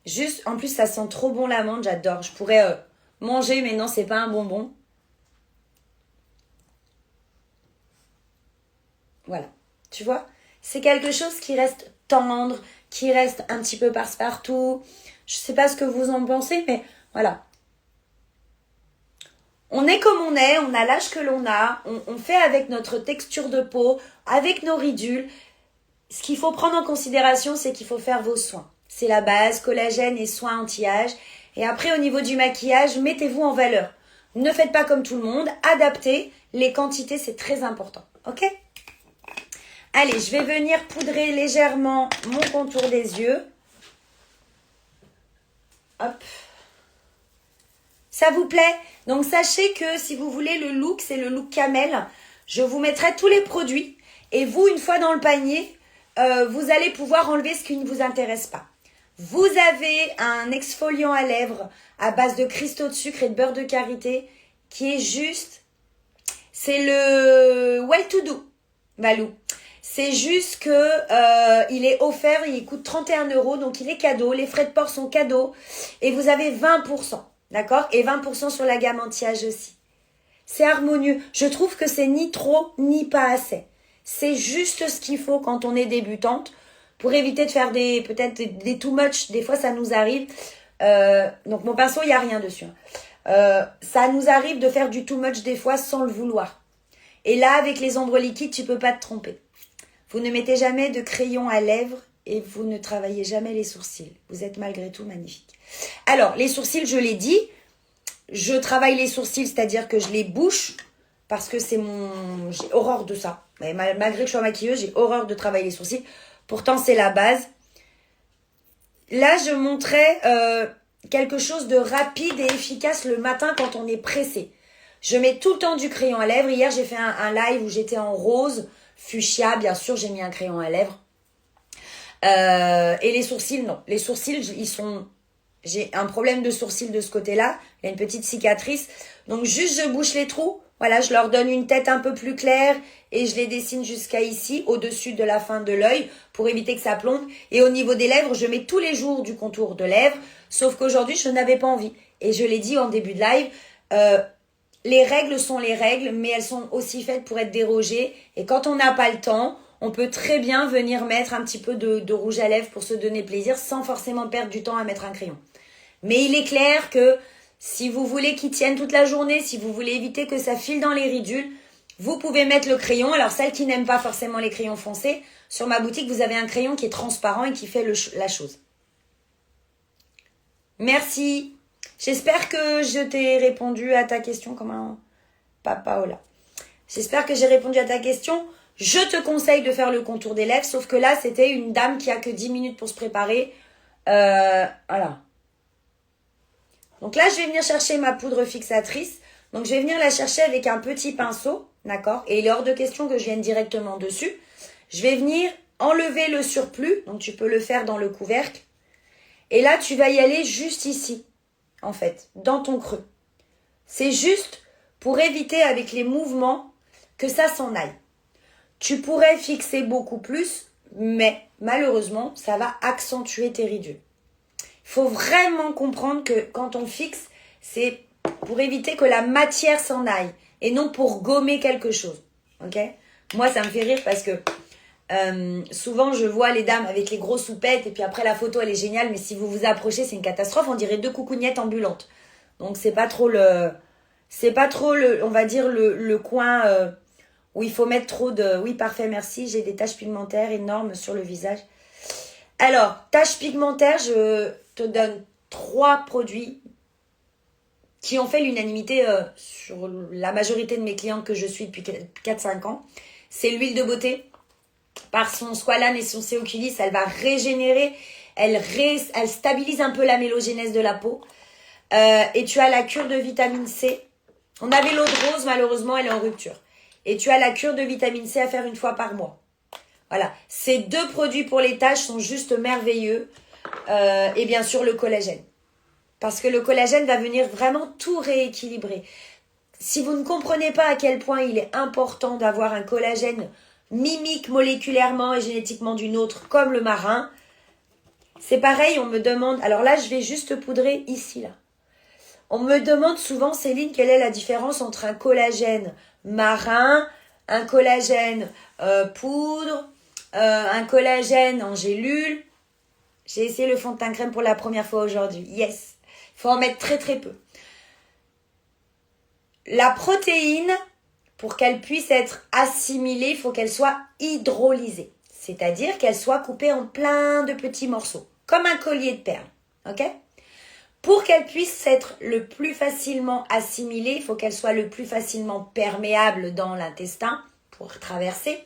Juste, en plus, ça sent trop bon l'amande, j'adore. Je pourrais manger, mais non, c'est pas un bonbon. Voilà, tu vois, c'est quelque chose qui reste tendre, qui reste un petit peu passe-partout. Je sais pas ce que vous en pensez, mais voilà. On est comme on a l'âge que l'on a, on fait avec notre texture de peau, avec nos ridules. Ce qu'il faut prendre en considération, c'est qu'il faut faire vos soins. C'est la base, collagène et soins anti-âge. Et après, au niveau du maquillage, mettez-vous en valeur. Ne faites pas comme tout le monde, adaptez. Les quantités, c'est très important. Ok ? Allez, je vais venir poudrer légèrement mon contour des yeux. Hop. Ça vous plaît? Donc, sachez que si vous voulez le look, c'est le look camel. Je vous mettrai tous les produits. Et vous, une fois dans le panier, vous allez pouvoir enlever ce qui ne vous intéresse pas. Vous avez un exfoliant à lèvres à base de cristaux de sucre et de beurre de karité qui est juste... C'est le Well To Do, Valou. C'est juste que il est offert, il coûte 31 €, donc il est cadeau. Les frais de port sont cadeaux. Et vous avez 20%, d'accord? Et 20% sur la gamme anti-âge aussi. C'est harmonieux. Je trouve que c'est ni trop, ni pas assez. C'est juste ce qu'il faut quand on est débutante pour éviter de faire peut-être des too much. Des fois, ça nous arrive. Donc, mon pinceau, il n'y a rien dessus. Ça nous arrive de faire du too much des fois sans le vouloir. Et là, avec les ombres liquides, tu peux pas te tromper. Vous ne mettez jamais de crayon à lèvres et vous ne travaillez jamais les sourcils. Vous êtes malgré tout magnifique. Alors, les sourcils, je l'ai dit. Je travaille les sourcils, c'est-à-dire que je les bouche parce que j'ai horreur de ça. Mais malgré que je sois maquilleuse, j'ai horreur de travailler les sourcils. Pourtant, c'est la base. Là, je montrais quelque chose de rapide et efficace le matin quand on est pressé. Je mets tout le temps du crayon à lèvres. Hier, j'ai fait un live où j'étais en rose, fuchsia. Bien sûr, j'ai mis un crayon à lèvres. Et les sourcils, non. Les sourcils, j'ai un problème de sourcils de ce côté-là. Il y a une petite cicatrice. Donc, juste, je bouche les trous. Voilà, je leur donne une tête un peu plus claire et je les dessine jusqu'à ici, au-dessus de la fin de l'œil, pour éviter que ça plombe. Et au niveau des lèvres, je mets tous les jours du contour de lèvres. Sauf qu'aujourd'hui, je n'avais pas envie. Et je l'ai dit en début de live, les règles sont les règles, mais elles sont aussi faites pour être dérogées. Et quand on n'a pas le temps, on peut très bien venir mettre un petit peu de rouge à lèvres pour se donner plaisir sans forcément perdre du temps à mettre un crayon. Mais il est clair que si vous voulez qu'il tienne toute la journée, si vous voulez éviter que ça file dans les ridules, vous pouvez mettre le crayon. Alors, celles qui n'aiment pas forcément les crayons foncés, sur ma boutique, vous avez un crayon qui est transparent et qui fait la chose. Merci. J'espère que je t'ai répondu à ta question. Comment Papaola. J'espère que j'ai répondu à ta question. Je te conseille de faire le contour des lèvres, sauf que là, c'était une dame qui a que 10 minutes pour se préparer. Voilà. Donc là, je vais venir chercher ma poudre fixatrice. Donc, je vais venir la chercher avec un petit pinceau, d'accord? Et il est hors de question que je vienne directement dessus. Je vais venir enlever le surplus. Donc, tu peux le faire dans le couvercle. Et là, tu vas y aller juste ici, en fait, dans ton creux. C'est juste pour éviter avec les mouvements que ça s'en aille. Tu pourrais fixer beaucoup plus, mais malheureusement, ça va accentuer tes ridules. Il faut vraiment comprendre que quand on fixe, c'est pour éviter que la matière s'en aille et non pour gommer quelque chose. Ok? Moi, ça me fait rire parce que souvent, je vois les dames avec les grosses soupettes et puis après, la photo, elle est géniale, mais si vous vous approchez, c'est une catastrophe. On dirait 2 coucougnettes ambulantes. Donc, c'est pas trop on va dire, le coin où il faut mettre trop de... Oui, parfait, merci. J'ai des taches pigmentaires énormes sur le visage. Alors, taches pigmentaires, je te donne 3 produits qui ont fait l'unanimité sur la majorité de mes clientes que je suis depuis 4-5 ans. C'est l'huile de beauté. Par son squalane et son Seoculis, elle va régénérer, elle stabilise un peu la mélogénèse de la peau. Et tu as la cure de vitamine C. On avait l'eau de rose, malheureusement, elle est en rupture. Et tu as la cure de vitamine C à faire 1 fois par mois. Voilà, ces 2 produits pour les taches sont juste merveilleux. Et bien sûr, le collagène. Parce que le collagène va venir vraiment tout rééquilibrer. Si vous ne comprenez pas à quel point il est important d'avoir un collagène mimique moléculairement et génétiquement d'une autre, comme le marin, c'est pareil, on me demande... Alors là, je vais juste poudrer ici, là. On me demande souvent, Céline, quelle est la différence entre un collagène marin, un collagène poudre, un collagène en gélule. J'ai essayé le fond de teint crème pour la première fois aujourd'hui. Yes. Il faut en mettre très très peu. La protéine, pour qu'elle puisse être assimilée, il faut qu'elle soit hydrolysée. C'est-à-dire qu'elle soit coupée en plein de petits morceaux. Comme un collier de perles. Ok ? Pour qu'elle puisse être le plus facilement assimilée, il faut qu'elle soit le plus facilement perméable dans l'intestin pour traverser.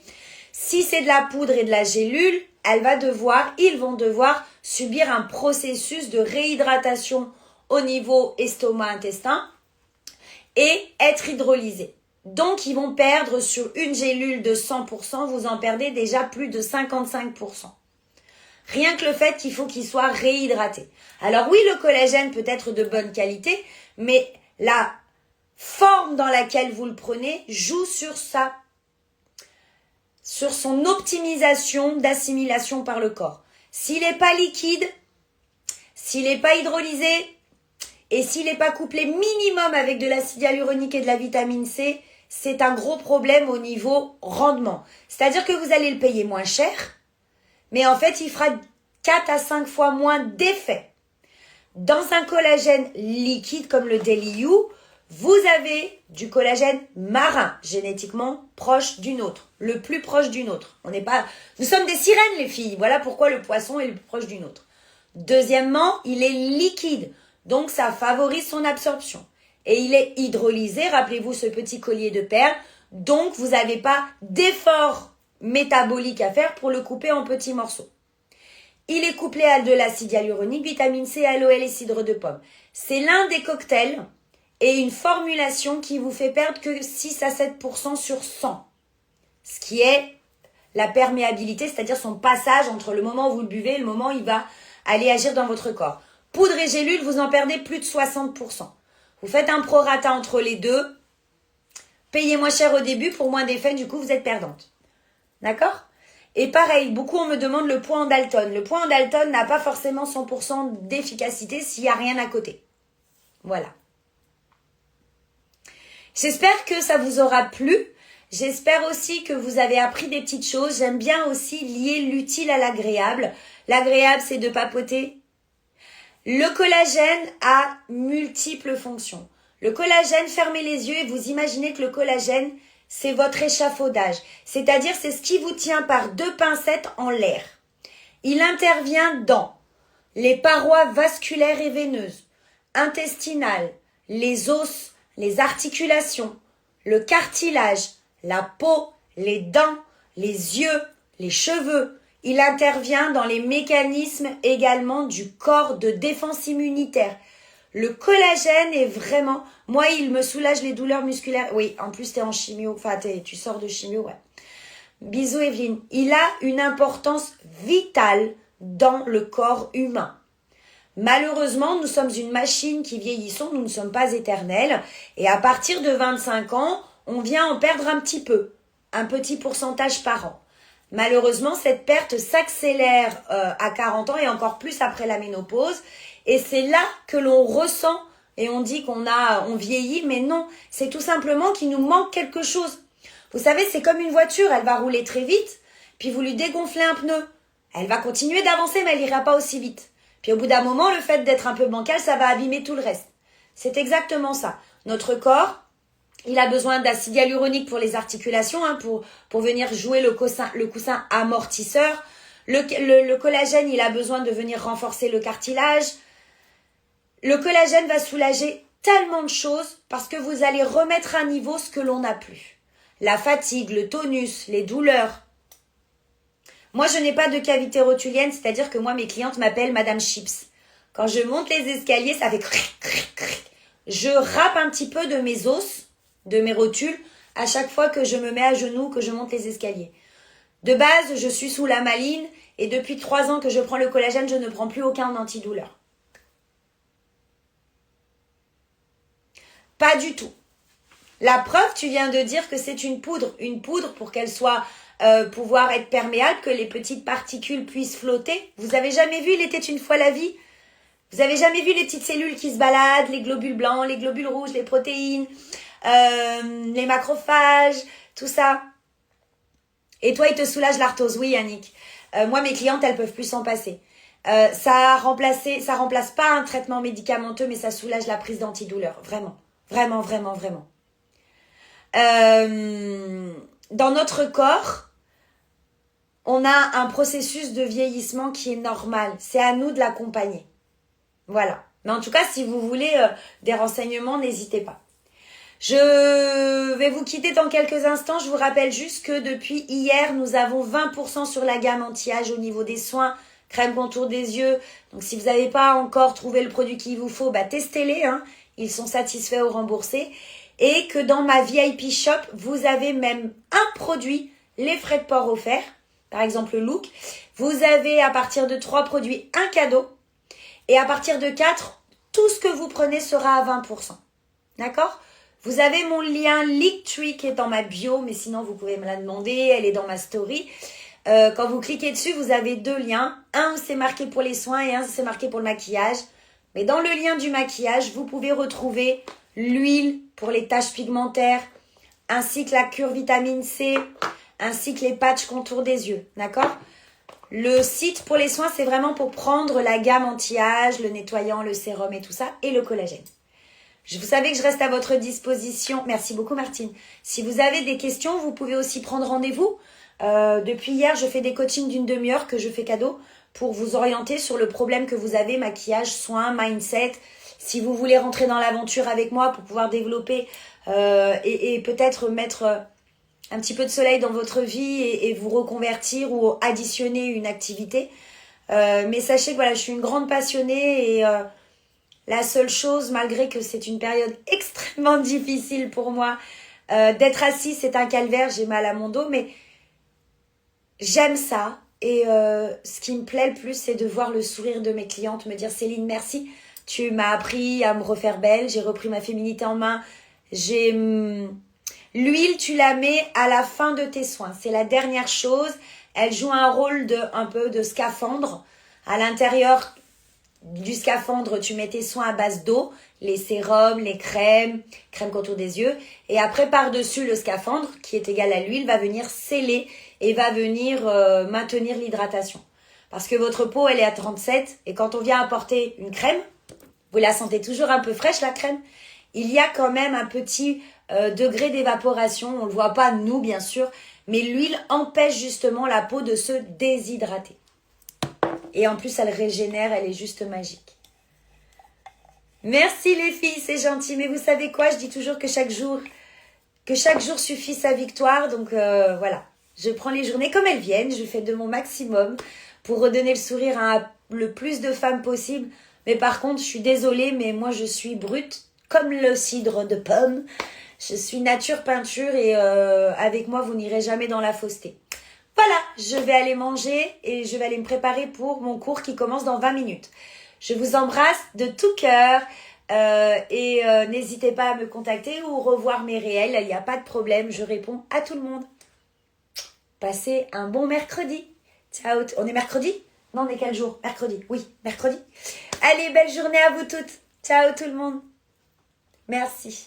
Si c'est de la poudre et de la gélule, ils vont devoir subir un processus de réhydratation au niveau estomac-intestin et être hydrolysés. Donc, ils vont perdre sur une gélule de 100%, vous en perdez déjà plus de 55%. Rien que le fait qu'il faut qu'il soit réhydraté. Alors oui, le collagène peut être de bonne qualité, mais la forme dans laquelle vous le prenez joue sur sur son optimisation d'assimilation par le corps. S'il n'est pas liquide, s'il n'est pas hydrolysé et s'il n'est pas couplé minimum avec de l'acide hyaluronique et de la vitamine C, c'est un gros problème au niveau rendement. C'est-à-dire que vous allez le payer moins cher, mais en fait, il fera 4 à 5 fois moins d'effet. Dans un collagène liquide comme le Daily You, vous avez du collagène marin, génétiquement proche d'une autre, le plus proche d'une autre. Nous sommes des sirènes, les filles. Voilà pourquoi le poisson est le plus proche d'une autre. Deuxièmement, il est liquide, donc ça favorise son absorption. Et il est hydrolysé, rappelez-vous ce petit collier de perles, donc vous n'avez pas d'effort métabolique à faire pour le couper en petits morceaux. Il est couplé à de l'acide hyaluronique, vitamine C, aloe et cidre de pomme. C'est l'un des cocktails et une formulation qui vous fait perdre que 6 à 7% sur 100. Ce qui est la perméabilité, c'est-à-dire son passage entre le moment où vous le buvez et le moment où il va aller agir dans votre corps. Poudre et gélule, vous en perdez plus de 60%. Vous faites un prorata entre les deux. Payez moins cher au début pour moins d'effets, du coup vous êtes perdante. D'accord ? Et pareil, beaucoup on me demande le poids en Dalton. Le poids en Dalton n'a pas forcément 100% d'efficacité s'il n'y a rien à côté. Voilà. J'espère que ça vous aura plu. J'espère aussi que vous avez appris des petites choses. J'aime bien aussi lier l'utile à l'agréable. L'agréable, c'est de papoter. Le collagène a multiples fonctions. Le collagène, fermez les yeux et vous imaginez que le collagène, c'est votre échafaudage. C'est-à-dire, c'est ce qui vous tient par 2 pincettes en l'air. Il intervient dans les parois vasculaires et veineuses, intestinales, les os, les articulations, le cartilage, la peau, les dents, les yeux, les cheveux. Il intervient dans les mécanismes également du corps de défense immunitaire. Le collagène est vraiment... Moi, il me soulage les douleurs musculaires. Oui, en plus, tu es en chimio. Enfin, tu sors de chimio, ouais. Bisous, Evelyne. Il a une importance vitale dans le corps humain. Malheureusement, nous sommes une machine qui vieillissons. Nous ne sommes pas éternels. Et à partir de 25 ans, on vient en perdre un petit peu. Un petit pourcentage par an. Malheureusement, cette perte s'accélère à 40 ans et encore plus après la ménopause. Et c'est là que l'on ressent et on dit on vieillit, mais non, c'est tout simplement qu'il nous manque quelque chose. Vous savez, c'est comme une voiture, elle va rouler très vite, puis vous lui dégonflez un pneu. Elle va continuer d'avancer, mais elle n'ira pas aussi vite. Puis au bout d'un moment, le fait d'être un peu bancal, ça va abîmer tout le reste. C'est exactement ça. Notre corps, il a besoin d'acide hyaluronique pour les articulations, pour venir jouer le coussin amortisseur. Le collagène, il a besoin de venir renforcer le cartilage. Le collagène va soulager tellement de choses parce que vous allez remettre à niveau ce que l'on n'a plus. La fatigue, le tonus, les douleurs. Moi, je n'ai pas de cavité rotulienne, c'est-à-dire que moi, mes clientes m'appellent Madame Chips. Quand je monte les escaliers, ça fait cric, cric, cric. Je râpe un petit peu de mes os, de mes rotules, à chaque fois que je me mets à genoux, que je monte les escaliers. De base, je suis sous la maline et depuis 3 ans que je prends le collagène, je ne prends plus aucun antidouleur. Pas du tout. La preuve, tu viens de dire que c'est une poudre. Une poudre pour qu'elle soit pouvoir être perméable, que les petites particules puissent flotter. Vous avez jamais vu Il était une fois la vie? Vous avez jamais vu les petites cellules qui se baladent, les globules blancs, les globules rouges, les protéines, les macrophages, tout ça? Et toi, il te soulage l'arthrose. Oui, Yannick. Moi, mes clientes, elles peuvent plus s'en passer. Ça remplace pas un traitement médicamenteux, mais ça soulage la prise d'antidouleur. Vraiment. Vraiment, vraiment, vraiment. Dans notre corps, on a un processus de vieillissement qui est normal. C'est à nous de l'accompagner. Voilà. Mais en tout cas, si vous voulez des renseignements, n'hésitez pas. Je vais vous quitter dans quelques instants. Je vous rappelle juste que depuis hier, nous avons 20% sur la gamme anti-âge au niveau des soins, crème contour des yeux. Donc, si vous n'avez pas encore trouvé le produit qu'il vous faut, testez-les. Ils sont satisfaits ou remboursés. Et que dans ma VIP Shop, vous avez même un produit, les frais de port offerts. Par exemple, le look. Vous avez à partir de 3 produits, un cadeau. Et à partir de 4, tout ce que vous prenez sera à 20%. D'accord ? Vous avez mon lien Linktree qui est dans ma bio, mais sinon vous pouvez me la demander, elle est dans ma story. Quand vous cliquez dessus, vous avez 2 liens. Un, c'est marqué pour les soins et un, c'est marqué pour le maquillage. Mais dans le lien du maquillage, vous pouvez retrouver l'huile pour les taches pigmentaires, ainsi que la cure vitamine C, ainsi que les patchs contour des yeux. D'accord ? Le site pour les soins, c'est vraiment pour prendre la gamme anti-âge, le nettoyant, le sérum et tout ça, et le collagène. Vous savez que je reste à votre disposition. Merci beaucoup, Martine. Si vous avez des questions, vous pouvez aussi prendre rendez-vous. Depuis hier, je fais des coachings d'une demi-heure que je fais cadeau pour vous orienter sur le problème que vous avez, maquillage, soins, mindset. Si vous voulez rentrer dans l'aventure avec moi pour pouvoir développer et peut-être mettre un petit peu de soleil dans votre vie et vous reconvertir ou additionner une activité. Mais sachez que voilà, je suis une grande passionnée et la seule chose, malgré que c'est une période extrêmement difficile pour moi, d'être assise, c'est un calvaire, j'ai mal à mon dos, mais j'aime ça. Et ce qui me plaît le plus, c'est de voir le sourire de mes clientes, me dire Céline, merci, tu m'as appris à me refaire belle, j'ai repris ma féminité en main. L'huile, tu la mets à la fin de tes soins, c'est la dernière chose. Elle joue un rôle un peu de scaphandre. À l'intérieur du scaphandre, tu mets tes soins à base d'eau, les sérums, les crèmes contour des yeux. Et après, par-dessus le scaphandre, qui est égal à l'huile, va venir sceller et va venir maintenir l'hydratation. Parce que votre peau, elle est à 37. Et quand on vient apporter une crème, vous la sentez toujours un peu fraîche, la crème. Il y a quand même un petit degré d'évaporation. On ne le voit pas, nous, bien sûr. Mais l'huile empêche justement la peau de se déshydrater. Et en plus, elle régénère, elle est juste magique. Merci les filles, c'est gentil. Mais vous savez quoi, je dis toujours que chaque jour suffit sa victoire. Donc voilà, je prends les journées comme elles viennent. Je fais de mon maximum pour redonner le sourire à le plus de femmes possible. Mais par contre, je suis désolée, mais moi je suis brute comme le cidre de pomme. Je suis nature peinture et avec moi, vous n'irez jamais dans la fausseté. Voilà, je vais aller manger et je vais aller me préparer pour mon cours qui commence dans 20 minutes. Je vous embrasse de tout cœur et n'hésitez pas à me contacter ou revoir mes réels. Il n'y a pas de problème, je réponds à tout le monde. Passez un bon mercredi. Ciao, on est mercredi ? Non, on est quel jour ? Mercredi, oui, mercredi. Allez, belle journée à vous toutes. Ciao tout le monde. Merci.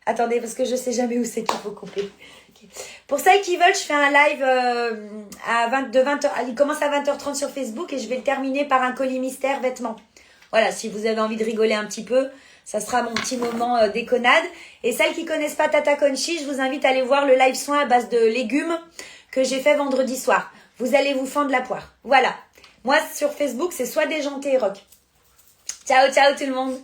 Attendez, parce que je sais jamais où c'est qu'il faut couper. Okay. Pour celles qui veulent, je fais un live de 20h. Il commence à 20h30 sur Facebook et je vais le terminer par un colis mystère vêtements. Voilà, si vous avez envie de rigoler un petit peu, ça sera mon petit moment déconnade. Et celles qui connaissent pas Tata Conchi, je vous invite à aller voir le live soin à base de légumes que j'ai fait vendredi soir. Vous allez vous fendre la poire. Voilà. Moi, sur Facebook, c'est soit déjanté et rock. Ciao, ciao tout le monde.